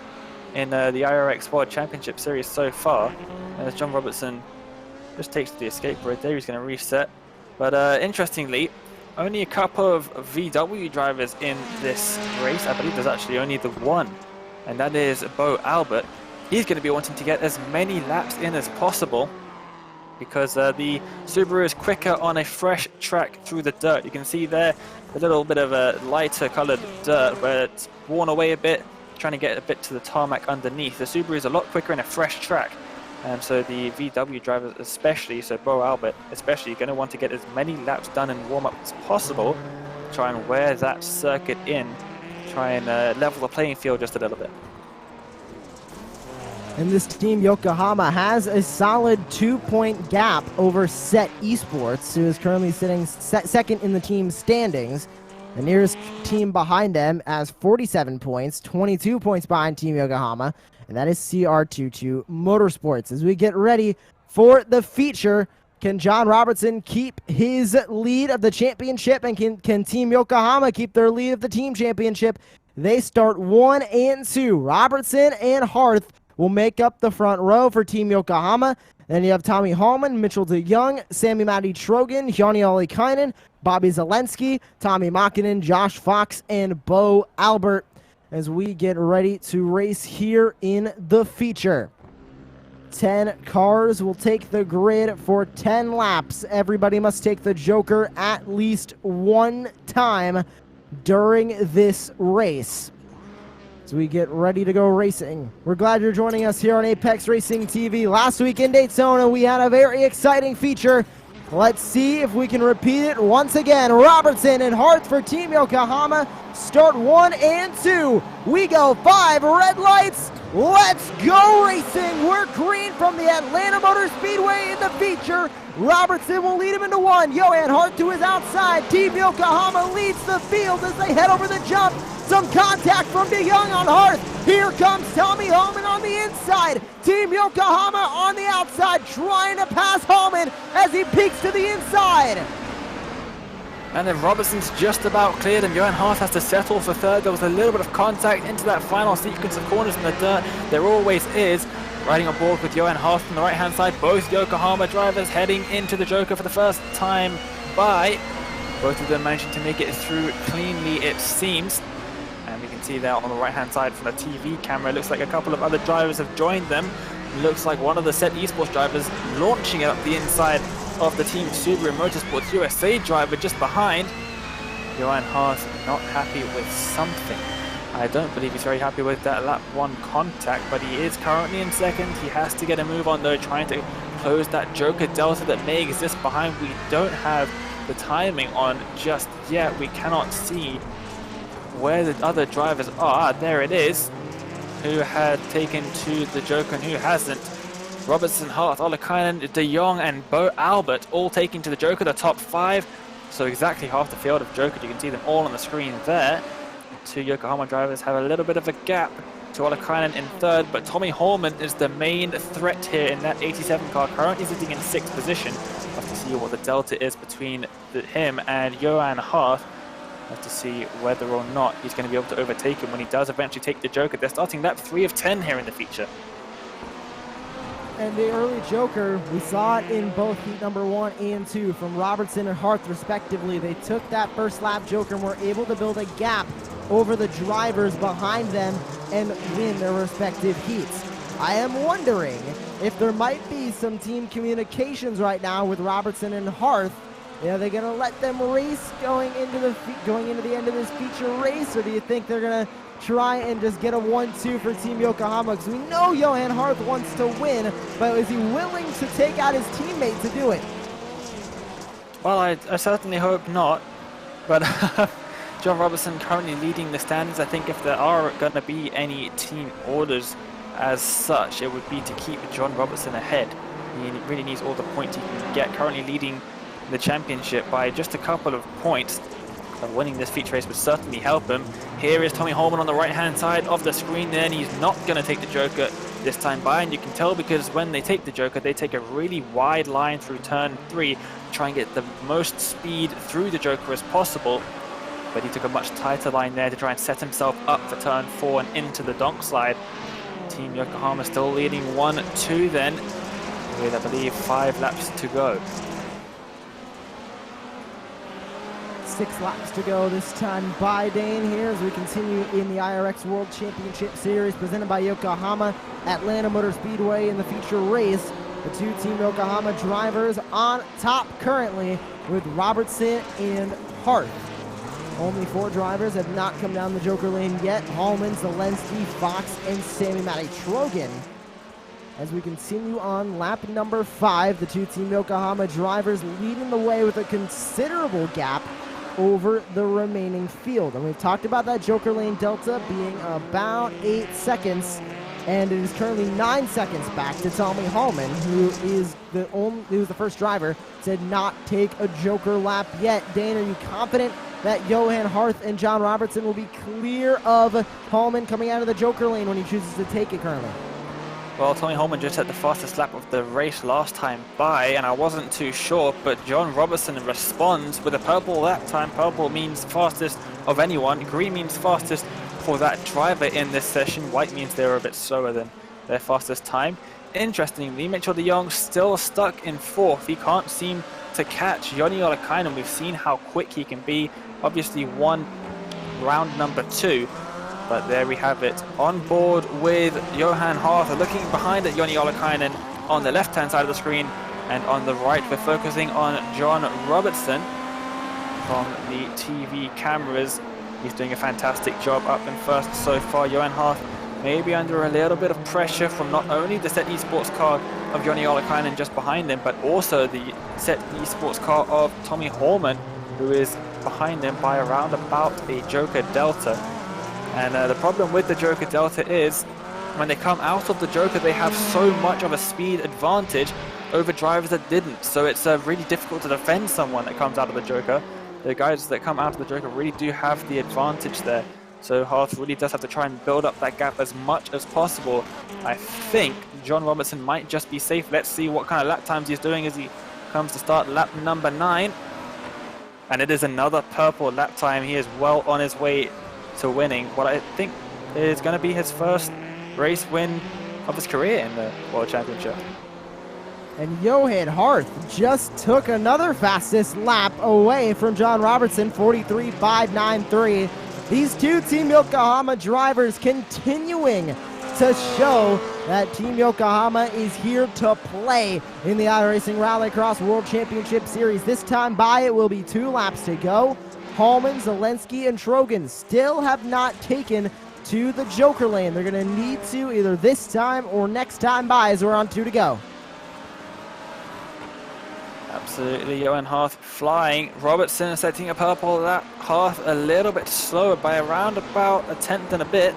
Speaker 2: in the iRX World Championship Series so far. As John Robertson just takes the escape right there, he's going to reset. But interestingly, only a couple of VW drivers in this race. I believe there's actually only the one, and that is Bo Albert. He's going to be wanting to get as many laps in as possible because the Subaru is quicker on a fresh track through the dirt. You can see there a little bit of a lighter colored dirt where it's worn away a bit, trying to get a bit to the tarmac underneath. The Subaru is a lot quicker in a fresh track. And so the VW drivers especially, so Bo Albert especially, going to want to get as many laps done in warm-up as possible, try and wear that circuit in, try and level the playing field just a little bit.
Speaker 1: And this team, Yokohama, has a solid 2-point gap over Set Esports, who is currently sitting second in the team standings. The nearest team behind them has 47 points, 22 points behind Team Yokohama, and that is CR22 Motorsports. As we get ready for the feature, can John Robertson keep his lead of the championship, and can Team Yokohama keep their lead of the team championship? They start 1 and 2. Robertson and Harth will make up the front row for Team Yokohama. Then you have Tommy Hallman, Mitchell DeYoung, Sammy Matty Trogan, Jani Ollikainen, Bobby Zelensky, Tommy Makinen, Josh Fox, and Bo Albert as we get ready to race here in the feature. 10 cars will take the grid for 10 laps. Everybody must take the Joker at least one time during this race. As we get ready to go racing, we're glad you're joining us here on Apex Racing TV. Last week in Daytona, we had a very exciting feature. Let's see if we can repeat it once again. Robertson and Hart for Team Yokohama start 1 and 2. We go 5 red lights. Let's go racing. We're green from the Atlanta Motor Speedway in the feature. Robertson will lead him into 1. Johan Hart to his outside. Team Yokohama leads the field as they head over the jump. Some contact from DeYoung on Hart. Here comes Tommy Hallman on the inside. Team Yokohama on the outside trying to pass Hallman as he peeks to the inside.
Speaker 2: And then Robertson's just about cleared and Johan Hart has to settle for third. There was a little bit of contact into that final sequence of corners in the dirt. There always is. Riding on board with Johan Hart on the right-hand side. Both Yokohama drivers heading into the Joker for the first time by. Both of them managing to make it through cleanly, it seems. And we can see there on the right-hand side from the TV camera, it looks like a couple of other drivers have joined them. It looks like one of the Set Esports drivers launching it up the inside of the Team Subaru Motorsports USA driver just behind. Johan Hart not happy with something. I don't believe he's very happy with that lap 1 contact, but he is currently in second. He has to get a move on though, trying to close that Joker Delta that may exist behind. We don't have the timing on just yet. We cannot see where the other drivers are. There it is. Who had taken to the Joker and who hasn't. Robertson, Hart, Ollikainen, DeYoung and Bo Albert all taking to the Joker, the top 5. So exactly half the field of Joker. You can see them all on the screen there. Two Yokohama drivers have a little bit of a gap to Olakainen in third, but Tommy Holman is the main threat here in that 87 car, currently sitting in 6th position. We'll have to see what the delta is between him and Johan Harth. We'll have to see whether or not he's going to be able to overtake him when he does eventually take the Joker. They're starting lap 3 of 10 here in the feature.
Speaker 1: And the early Joker, we saw it in both heat number 1 and 2 from Robertson and Harth respectively. They took that first lap Joker and were able to build a gap over the drivers behind them and win their respective heats. I am wondering if there might be some team communications right now with Robertson and Harth. Are they going to let them race going into the end of this feature race, or do you think they're going to try and just get a 1-2 for Team Yokohama? Because we know Johan Harth wants to win, but is he willing to take out his teammate to do it?
Speaker 2: Well, I certainly hope not, but John Robertson currently leading the standings. I think if there are going to be any team orders as such, it would be to keep John Robertson ahead. He really needs all the points he can get, currently leading the championship by just a couple of points. Winning this feature race would certainly help him. Here is Tommy Holman on the right hand side of the screen there, and he's not going to take the Joker this time by, and you can tell because when they take the Joker, they take a really wide line through turn 3 to try and get the most speed through the Joker as possible. But he took a much tighter line there to try and set himself up for turn 4 and into the donk slide. Team Yokohama still leading 1-2 then, with I believe 5 laps to go.
Speaker 1: 6 laps to go this time by Dane here as we continue in the iRX World Championship Series presented by Yokohama Atlanta Motor Speedway in the feature race. The two Team Yokohama drivers on top currently with Robertson and Harth. Only 4 drivers have not come down the Joker lane yet. Hallman, Zelensky, Fox, and Sammy Matty Trogan. As we continue on lap number 5, the two Team Yokohama drivers leading the way with a considerable gap over the remaining field. And we've talked about that Joker lane delta being about 8 seconds, and it is currently 9 seconds back to Tommy Hallman, who is the first driver to not take a Joker lap yet. Dane, are you confident that Johan Harth and John Robertson will be clear of Hallman coming out of the Joker lane when he chooses to take it currently?
Speaker 2: Well, Tommy Holman just had the fastest lap of the race last time by, and I wasn't too sure, but John Robertson responds with a purple lap time. Purple means fastest of anyone. Green means fastest for that driver in this session. White means they were a bit slower than their fastest time. Interestingly, Mitchell de Jong still stuck in 4th. He can't seem to catch Joni Olakainen. We've seen how quick he can be. Obviously won round number 2. But there we have it. On board with Johan Harth, looking behind at Joni Olakainen on the left-hand side of the screen, and on the right we're focusing on John Robertson from the TV cameras. He's doing a fantastic job up in first so far. Johan Harth maybe under a little bit of pressure from not only the Set Esports car of Joni Olakainen just behind him, but also the Set Esports car of Tommy Hallman, who is behind them by around about a Joker Delta. And the problem with the Joker Delta is when they come out of the Joker, they have so much of a speed advantage over drivers that didn't. So it's really difficult to defend someone that comes out of the Joker. The guys that come out of the Joker really do have the advantage there. So Harth really does have to try and build up that gap as much as possible. I think John Robertson might just be safe. Let's see what kind of lap times he's doing as he comes to start lap number 9. And it is another purple lap time. He is well on his way to winning what I think is going to be his first race win of his career in the World Championship.
Speaker 1: And Johan Harth just took another fastest lap away from John Robertson, 43.593. These two Team Yokohama drivers continuing to show that Team Yokohama is here to play in the iRacing Rallycross World Championship Series. This time by, it will be 2 laps to go. Hallman, Zelensky, and Trogan still have not taken to the Joker lane. They're going to need to either this time or next time by, as we're on 2 to go.
Speaker 2: Absolutely, Johan Harth flying. Robertson setting a purple lap. Harth a little bit slower by around about a tenth and a bit,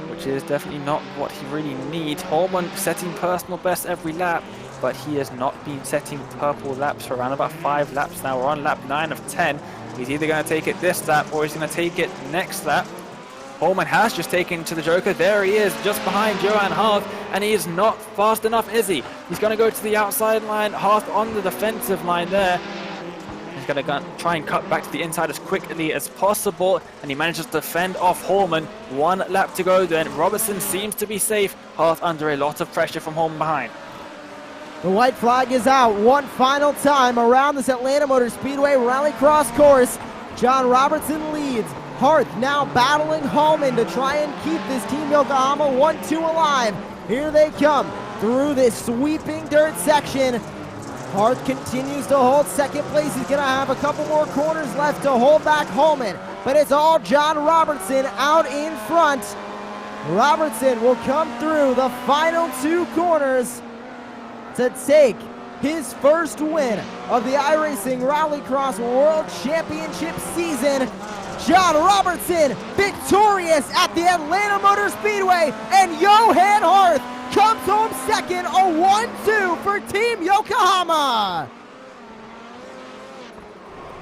Speaker 2: which is definitely not what he really needs. Hallman setting personal best every lap. but he has not been setting purple laps for around about 5 laps now. We're on lap 9 of 10. He's either going to take it this lap or he's going to take it next lap. Holman has just taken to the Joker. There he is, just behind Johan Harth, and he is not fast enough, is he? He's going to go to the outside line, Harth on the defensive line there. He's going to try and cut back to the inside as quickly as possible, and he manages to defend off Holman. 1 lap to go then. Robertson seems to be safe. Harth under a lot of pressure from Holman behind.
Speaker 1: The white flag is out one final time around this Atlanta Motor Speedway Rallycross course. John Robertson leads. Harth now battling Holman to try and keep this Team Yokohama 1-2 alive. Here they come through this sweeping dirt section. Harth continues to hold second place. He's going to have a couple more corners left to hold back Holman, but it's all John Robertson out in front. Robertson will come through the final 2 corners to take his first win of the iRacing Rallycross World Championship season. John Robertson victorious at the Atlanta Motor Speedway, and Johan Harth comes home second, a 1-2 for Team Yokohama.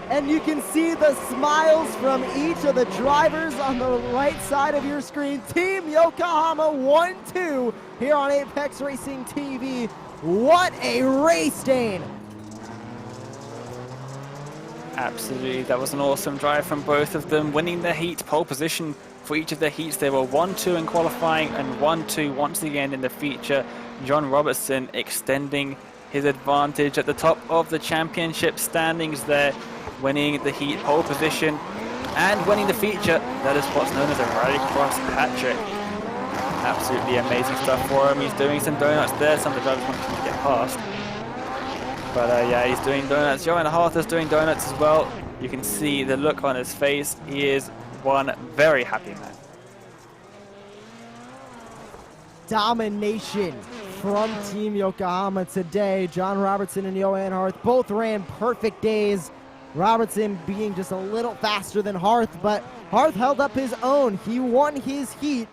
Speaker 1: And you can see the smiles from each of the drivers on the right side of your screen. Team Yokohama 1-2 here on Apex Racing TV. What a race, Dane!
Speaker 2: Absolutely, that was an awesome drive from both of them, winning the heat, pole position for each of their heats. They were 1-2 in qualifying and 1-2 once again in the feature. John Robertson extending his advantage at the top of the championship standings there, winning the heat, pole position, and winning the feature. That is what's known as a Rallycross hat trick. Absolutely amazing stuff for him. He's doing some donuts there. Some of the drivers want him to get past. But yeah, he's doing donuts. Johan Harth is doing donuts as well. You can see the look on his face. He is one very happy man.
Speaker 1: Domination from Team Yokohama today. John Robertson and Johan Harth both ran perfect days. Robertson being just a little faster than Harth, but Harth held up his own. He won his heat,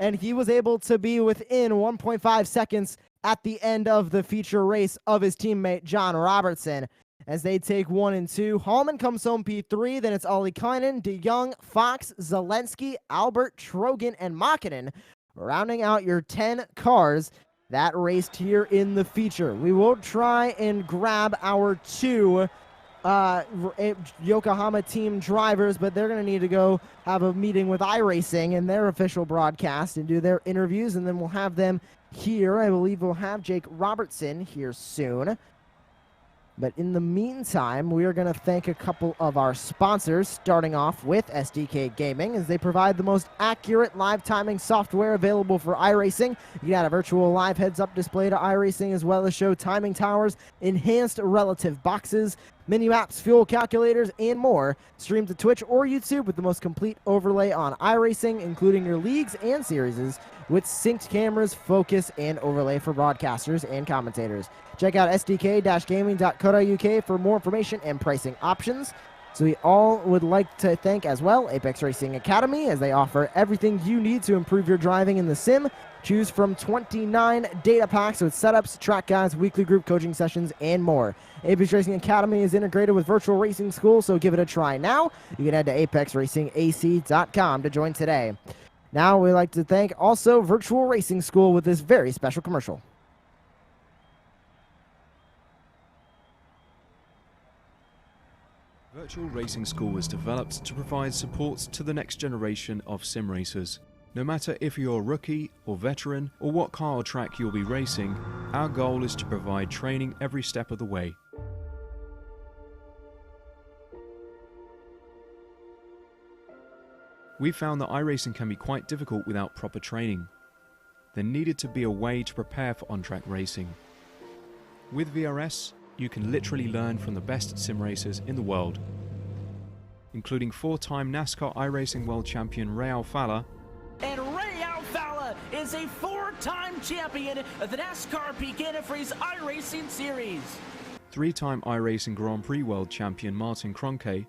Speaker 1: and he was able to be within 1.5 seconds at the end of the feature race of his teammate John Robertson. As they take 1 and 2, Hallman comes home P3, then it's Ollie Kynan, De Jong, Fox, Zelensky, Albert, Trogan, and Makinen, rounding out your 10 cars that raced here in the feature. We will try and grab our 2 Yokohama team drivers, but they're going to need to go have a meeting with iRacing and their official broadcast and do their interviews, and then we'll have them here. I believe we'll have Jake Robertson here soon. But in the meantime, we are going to thank a couple of our sponsors, starting off with SDK Gaming, as they provide the most accurate live timing software available for iRacing. You can add a virtual live heads-up display to iRacing, as well as show timing towers, enhanced relative boxes, mini-maps, fuel calculators, and more. Stream to Twitch or YouTube with the most complete overlay on iRacing, including your leagues and series, with synced cameras, focus, and overlay for broadcasters and commentators. Check out sdk-gaming.co.uk for more information and pricing options. So we all would like to thank as well Apex Racing Academy, as they offer everything you need to improve your driving in the sim. Choose from 29 data packs with setups, track guides, weekly group coaching sessions, and more. Apex Racing Academy is integrated with Virtual Racing School, so give it a try now. You can head to apexracingac.com to join today. Now we'd like to thank also Virtual Racing School with this very special commercial.
Speaker 3: Virtual Racing School was developed to provide support to the next generation of sim racers. No matter if you're a rookie or veteran or what car or track you'll be racing, our goal is to provide training every step of the way. We found that iRacing can be quite difficult without proper training. There needed to be a way to prepare for on-track racing. With VRS, you can literally learn from the best sim racers in the world, including 4-time NASCAR iRacing World Champion Ray Alfala.
Speaker 4: And Ray Alfala is a 4-time champion of the NASCAR Peak Antifreeze iRacing Series.
Speaker 3: 3-time iRacing Grand Prix World Champion Martin Kroenke.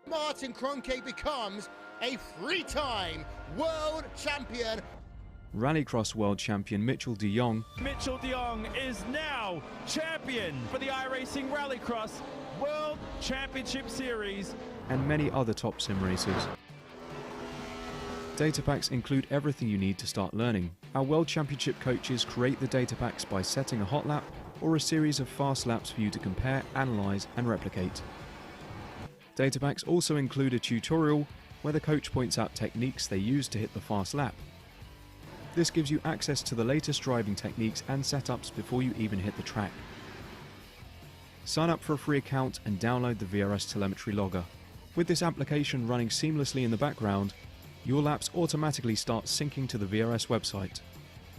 Speaker 5: Martin Kroenke becomes a 3-time world champion.
Speaker 3: Rallycross World Champion Mitchell de Jong,
Speaker 6: Mitchell de Jong is now champion for the iRacing Rallycross World Championship Series.
Speaker 3: and many other top sim racers. Data packs include everything you need to start learning. Our World Championship coaches create the data packs by setting a hot lap or a series of fast laps for you to compare, analyze, and replicate. Data packs also include a tutorial where the coach points out techniques they use to hit the fast lap. This gives you access to the latest driving techniques and setups before you even hit the track. Sign up for a free account and download the VRS telemetry logger. With this application running seamlessly in the background, your laps automatically start syncing to the VRS website.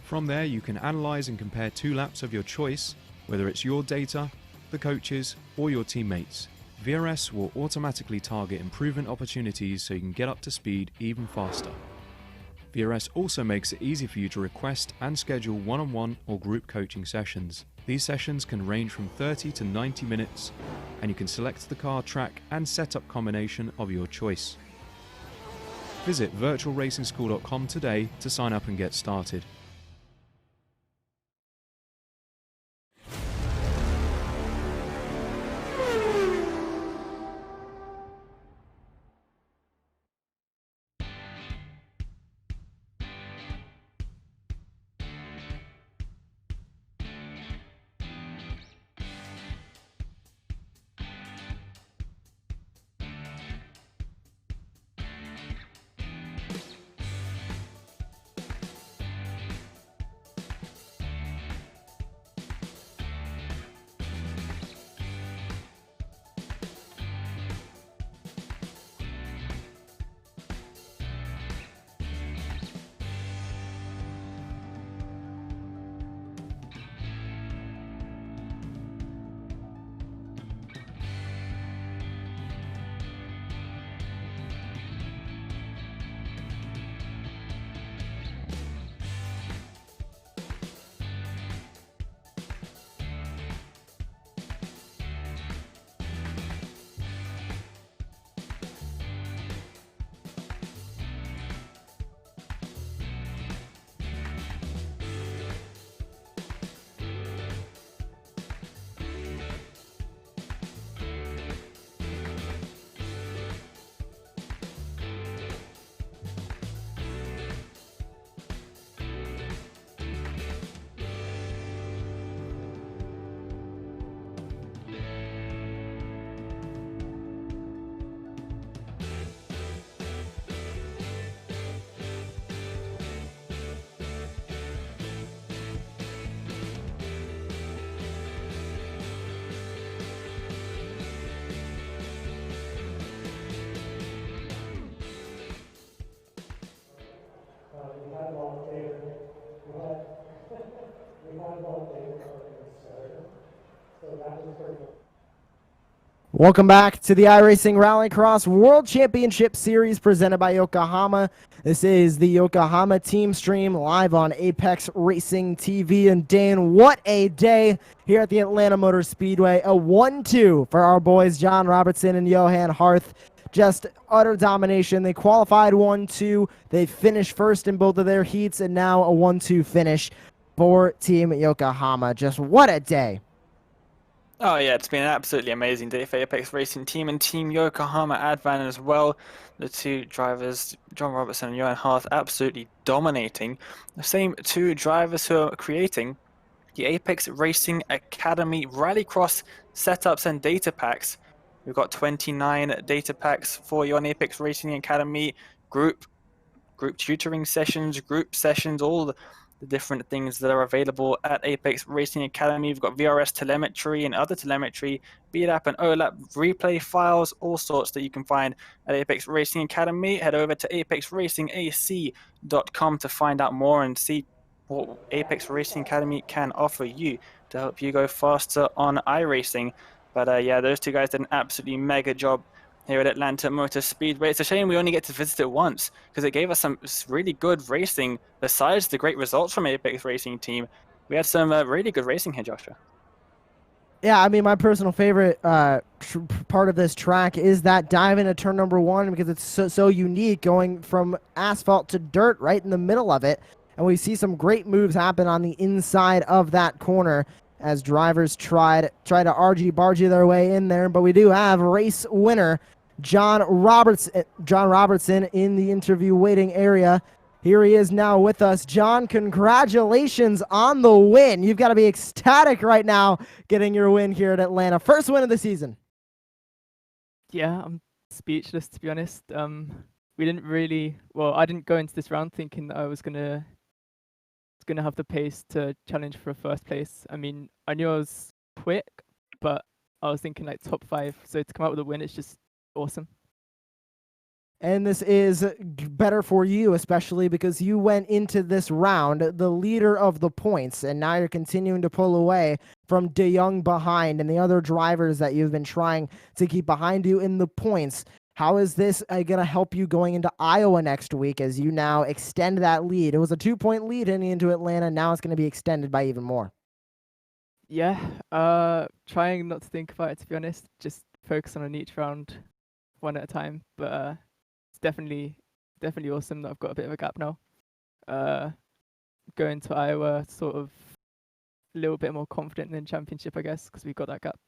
Speaker 3: From there, you can analyze and compare 2 laps of your choice, whether it's your data, the coaches, or your teammates. VRS will automatically target improvement opportunities so you can get up to speed even faster. VRS also makes it easy for you to request and schedule one-on-one or group coaching sessions. These sessions can range from 30 to 90 minutes, and you can select the car, track, and setup combination of your choice. Visit virtualracingschool.com today to sign up and get started.
Speaker 1: Welcome back to the iRacing Rallycross World Championship Series presented by Yokohama. This is the Yokohama team stream live on Apex Racing TV. And Dan, what a day here at the Atlanta Motor Speedway. A 1-2 for our boys John Robertson and Johan Harth. Just utter domination. They qualified 1-2. They finished first in both of their heats, and now a 1-2 finish for Team Yokohama. Just what a day.
Speaker 2: Oh yeah, it's been an absolutely amazing day for Apex Racing Team and Team Yokohama Advan as well. The two drivers, John Robertson and Johan Harth, absolutely dominating. The same two drivers who are creating the Apex Racing Academy Rallycross setups and data packs. We've got 29 data packs for you on Apex Racing Academy, group tutoring sessions, group sessions, all the different things that are available at Apex Racing Academy. We've got VRS telemetry and other telemetry, BLAP and OLAP replay files, all sorts that you can find at Apex Racing Academy. Head over to apexracingac.com to find out more and see what Apex Racing Academy can offer you to help you go faster on iRacing. But yeah, those two guys did an absolutely mega job here at Atlanta Motor Speedway. It's a shame we only get to visit it once because it gave us some really good racing. Besides the great results from Apex Racing Team, we had some really good racing here, Joshua.
Speaker 1: Yeah, I mean, my personal favorite part of this track is that dive into turn number 1 because it's so unique, going from asphalt to dirt right in the middle of it. And we see some great moves happen on the inside of that corner as drivers try to argy-bargy their way in there. But we do have race winner John Robertson in the interview waiting area. Here he is now with us. John, congratulations on the win. You've got to be ecstatic right now getting your win here at Atlanta. First win of the season.
Speaker 7: Yeah, I'm speechless, to be honest. We didn't really, well, I didn't go into this round thinking that I was gonna have the pace to challenge for a first place. I mean, I knew I was quick, but I was thinking like top 5. So to come out with a win, it's just awesome.
Speaker 1: And this is better for you, especially because you went into this round the leader of the points, and now you're continuing to pull away from De Jong behind and the other drivers that you've been trying to keep behind you in the points. How is this going to help you going into Iowa next week as you now extend that lead? It was a 2-point lead heading into Atlanta. Now it's going to be extended by even more.
Speaker 7: Yeah, trying not to think about it, to be honest. Just focus on each round, one at a time. But it's definitely awesome that I've got a bit of a gap now. Going to Iowa, sort of a little bit more confident than championship, I guess, because we got that gap.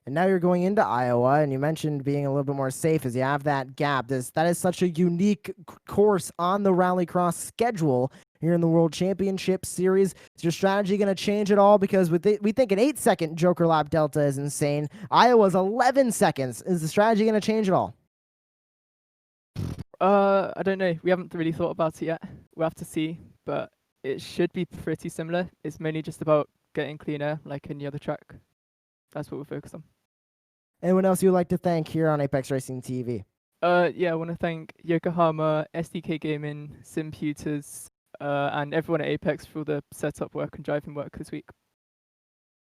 Speaker 1: And now you're going into Iowa, and you mentioned being a little bit more safe as you have that gap. That is such a unique course on the Rallycross schedule here in the World Championship Series. Is your strategy going to change at all? Because we think an 8-second Joker Lap Delta is insane. Iowa's 11 seconds. Is the strategy going to change at all?
Speaker 7: I don't know. We haven't really thought about it yet. We'll have to see, but it should be pretty similar. It's mainly just about getting cleaner, like any other track. That's what we're focused on.
Speaker 1: Anyone else you would like to thank here on Apex Racing TV?
Speaker 7: Yeah, I want to thank Yokohama, SDK Gaming, Simputers, and everyone at Apex for all the setup work and driving work this week.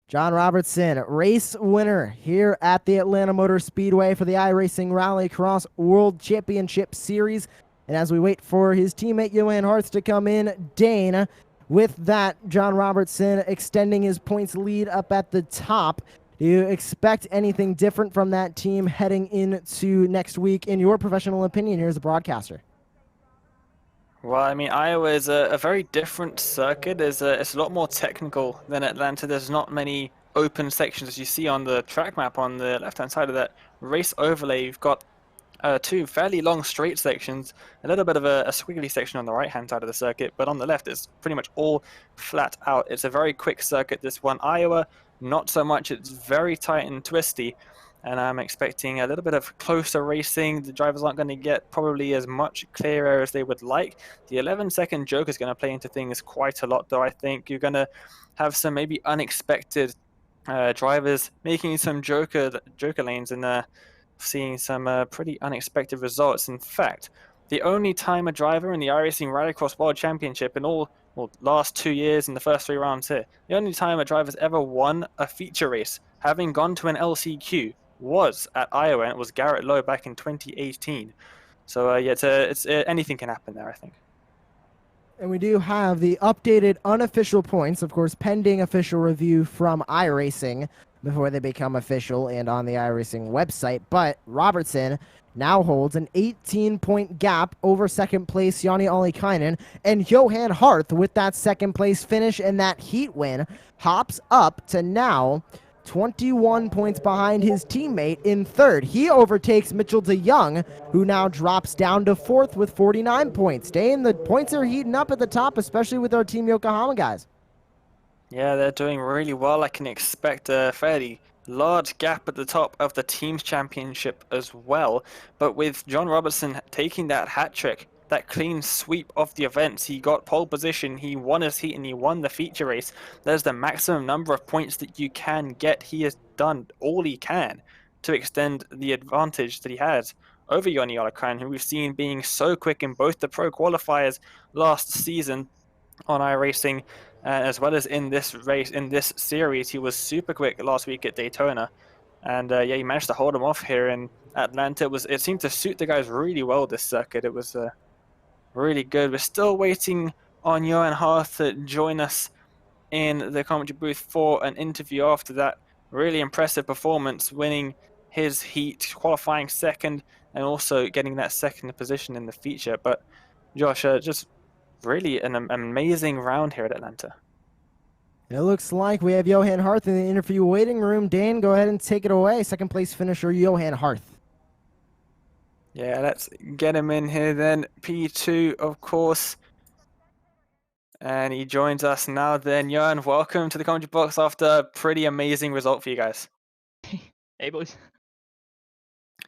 Speaker 1: John Robertson, race winner here at the Atlanta Motor Speedway for the iRacing Rallycross World Championship Series. And as we wait for his teammate Johan Harth to come in, Dane, with that, John Robertson extending his points lead up at the top. Do you expect anything different from that team heading into next week, in your professional opinion, here as a broadcaster?
Speaker 2: Well, I mean, Iowa is a very different circuit. It's a lot more technical than Atlanta. There's not many open sections as you see on the track map on the left-hand side of that race overlay. You've got 2 fairly long straight sections, a little bit of a squiggly section on the right-hand side of the circuit, but on the left it's pretty much all flat out. It's a very quick circuit, this one. Iowa, not so much. It's very tight and twisty, and I'm expecting a little bit of closer racing. The drivers aren't going to get probably as much clear air as they would like. The 11-second joke is going to play into things quite a lot, though. I think you're going to have some maybe unexpected drivers making some joker lanes and seeing some pretty unexpected results. In fact, the only time a driver in the iRacing Rallycross World Championship in all last 2 years in the first 3 rounds here, the only time a driver's ever won a feature race, having gone to an LCQ, was at Iowa, and it was Garrett Lowe back in 2018. So yeah, it's anything can happen there, I think.
Speaker 1: And we do have the updated unofficial points, of course, pending official review from iRacing before they become official and on the iRacing website. But Robertson now holds an 18-point gap over second place Jani Ollikainen, and Johan Harth, with that second place finish and that heat win, hops up to now 21 points behind his teammate in third. He overtakes Mitchell De Jong, who now drops down to fourth with 49 points. Dane, the points are heating up at the top, especially with our Team Yokohama guys.
Speaker 2: Yeah, they're doing really well. I can expect a fairly large gap at the top of the team's championship as well. But with John Robertson taking that hat trick, that clean sweep of the events, he got pole position, he won his heat, and he won the feature race. There's the maximum number of points that you can get. He has done all he can to extend the advantage that he has over Jani Ollikainen, who we've seen being so quick in both the pro qualifiers last season on iRacing, as well as in this race, in this series. He was super quick last week at Daytona, and yeah, he managed to hold him off here in Atlanta. It seemed to suit the guys really well, this circuit. It was really good. We're still waiting on Johan Harth to join us in the commentary booth for an interview after that really impressive performance, winning his heat, qualifying second, and also getting that second position in the feature. But Josh, just really an amazing round here at Atlanta.
Speaker 1: It looks like we have Johan Harth in the interview waiting room. Dan, go ahead and take it away. Second place finisher, Johan Harth.
Speaker 2: Yeah, let's get him in here then. P2, of course. And he joins us now then. Johan, welcome to the commentary box after a pretty amazing result for you guys.
Speaker 8: Hey, boys.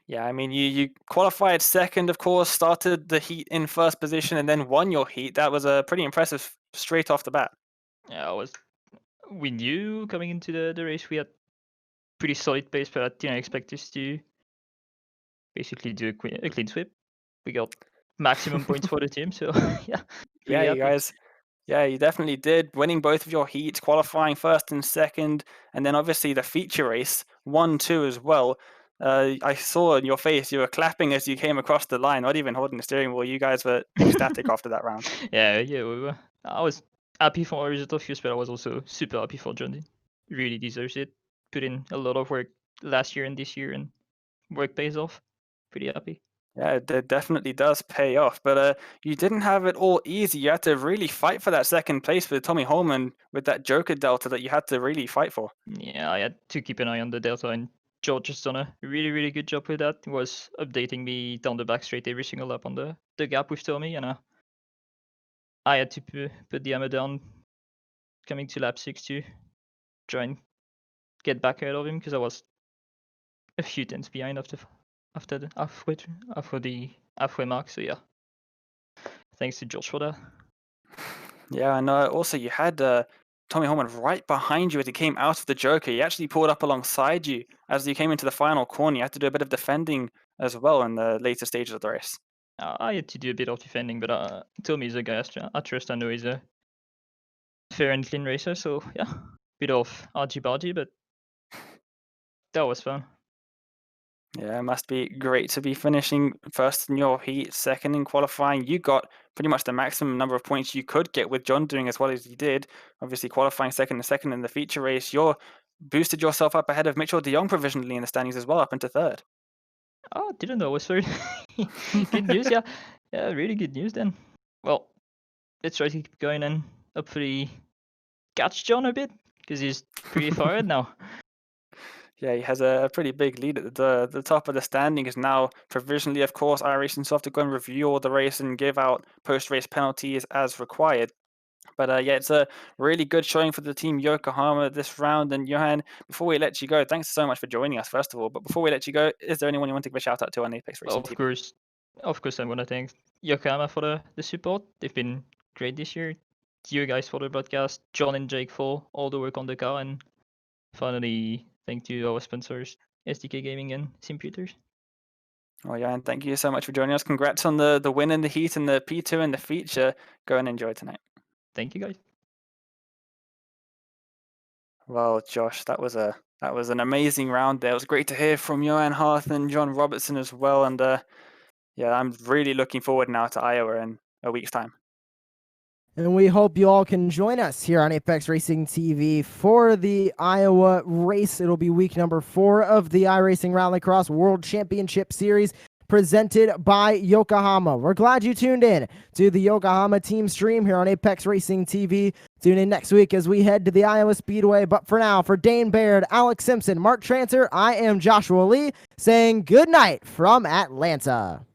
Speaker 2: Yeah, I mean, you qualified second, of course, started the heat in first position and then won your heat. That was pretty impressive straight off the bat.
Speaker 8: Yeah, we knew coming into the race we had pretty solid pace, but I didn't expect us to basically do a clean sweep. We got maximum points for the team, so yeah.
Speaker 2: Yeah, you guys. Yeah, you definitely did, winning both of your heats, qualifying first and second, and then obviously the feature race, 1-2 as well. I saw in your face you were clapping as you came across the line, not even holding the steering wheel. You guys were ecstatic after that round.
Speaker 8: Yeah, we were. I was happy for our result of Fuse, but I was also super happy for John. Really deserves it. Put in a lot of work last year and this year, and work pays off. Pretty happy.
Speaker 2: Yeah, it definitely does pay off, but you didn't have it all easy. You had to really fight for that second place with Tommy Holman with that Joker Delta that you had to really fight for.
Speaker 8: Yeah, I had to keep an eye on the Delta, and George has done a really, really good job with that. He was updating me down the back straight every single lap on the gap with Tommy, and I had to put the hammer down coming to lap 6 to try and get back ahead of him, because I was a few tenths behind after the halfway mark. So yeah, thanks to George for that.
Speaker 2: Yeah, and also you had Tommy Holman right behind you as he came out of the Joker. He actually pulled up alongside you as you came into the final corner. You had to do a bit of defending as well in the later stages of the race.
Speaker 8: I had to do a bit of defending, but Tommy's a guy I trust. I know he's a fair and clean racer, so yeah, bit of argy-bargy, but that was fun.
Speaker 2: Yeah, it must be great to be finishing first in your heat, second in qualifying. You got pretty much the maximum number of points you could get with John doing as well as he did. Obviously, qualifying second and second in the feature race. You're boosted yourself up ahead of Mitchell de Jong provisionally in the standings as well, up into third.
Speaker 8: Oh, didn't know. It was very good news. Yeah, really good news then. Well, let's try to keep going and hopefully catch John a bit, because he's pretty far ahead now.
Speaker 2: Yeah, he has a pretty big lead at the top of the standings now. Provisionally, of course, iRacing will have to go and review all the race and give out post-race penalties as required. But yeah, it's a really good showing for the team Yokohama this round. And Johan, before we let you go, thanks so much for joining us, first of all. But before we let you go, is there anyone you want to give a shout out to on Apex Racing TV?
Speaker 8: Of course, I want to thank Yokohama for the support. They've been great this year. You guys for the broadcast, John and Jake for all the work on the car, and finally, thank you our sponsors, SDK Gaming and Simputers.
Speaker 2: Well, Johan, thank you so much for joining us. Congrats on the win in the heat and the P2 and the feature. Go and enjoy tonight.
Speaker 8: Thank you, guys.
Speaker 2: Well, Josh, that was an amazing round there. It was great to hear from Johan Harth and John Robertson as well. And yeah, I'm really looking forward now to Iowa in a week's time.
Speaker 1: And we hope you all can join us here on Apex Racing TV for the Iowa race. It'll be week number 4 of the iRacing Rallycross World Championship Series presented by Yokohama. We're glad you tuned in to the Yokohama team stream here on Apex Racing TV. Tune in next week as we head to the Iowa Speedway. But for now, for Dane Baird, Alex Simpson, Mark Tranter, I am Joshua Lee saying good night from Atlanta.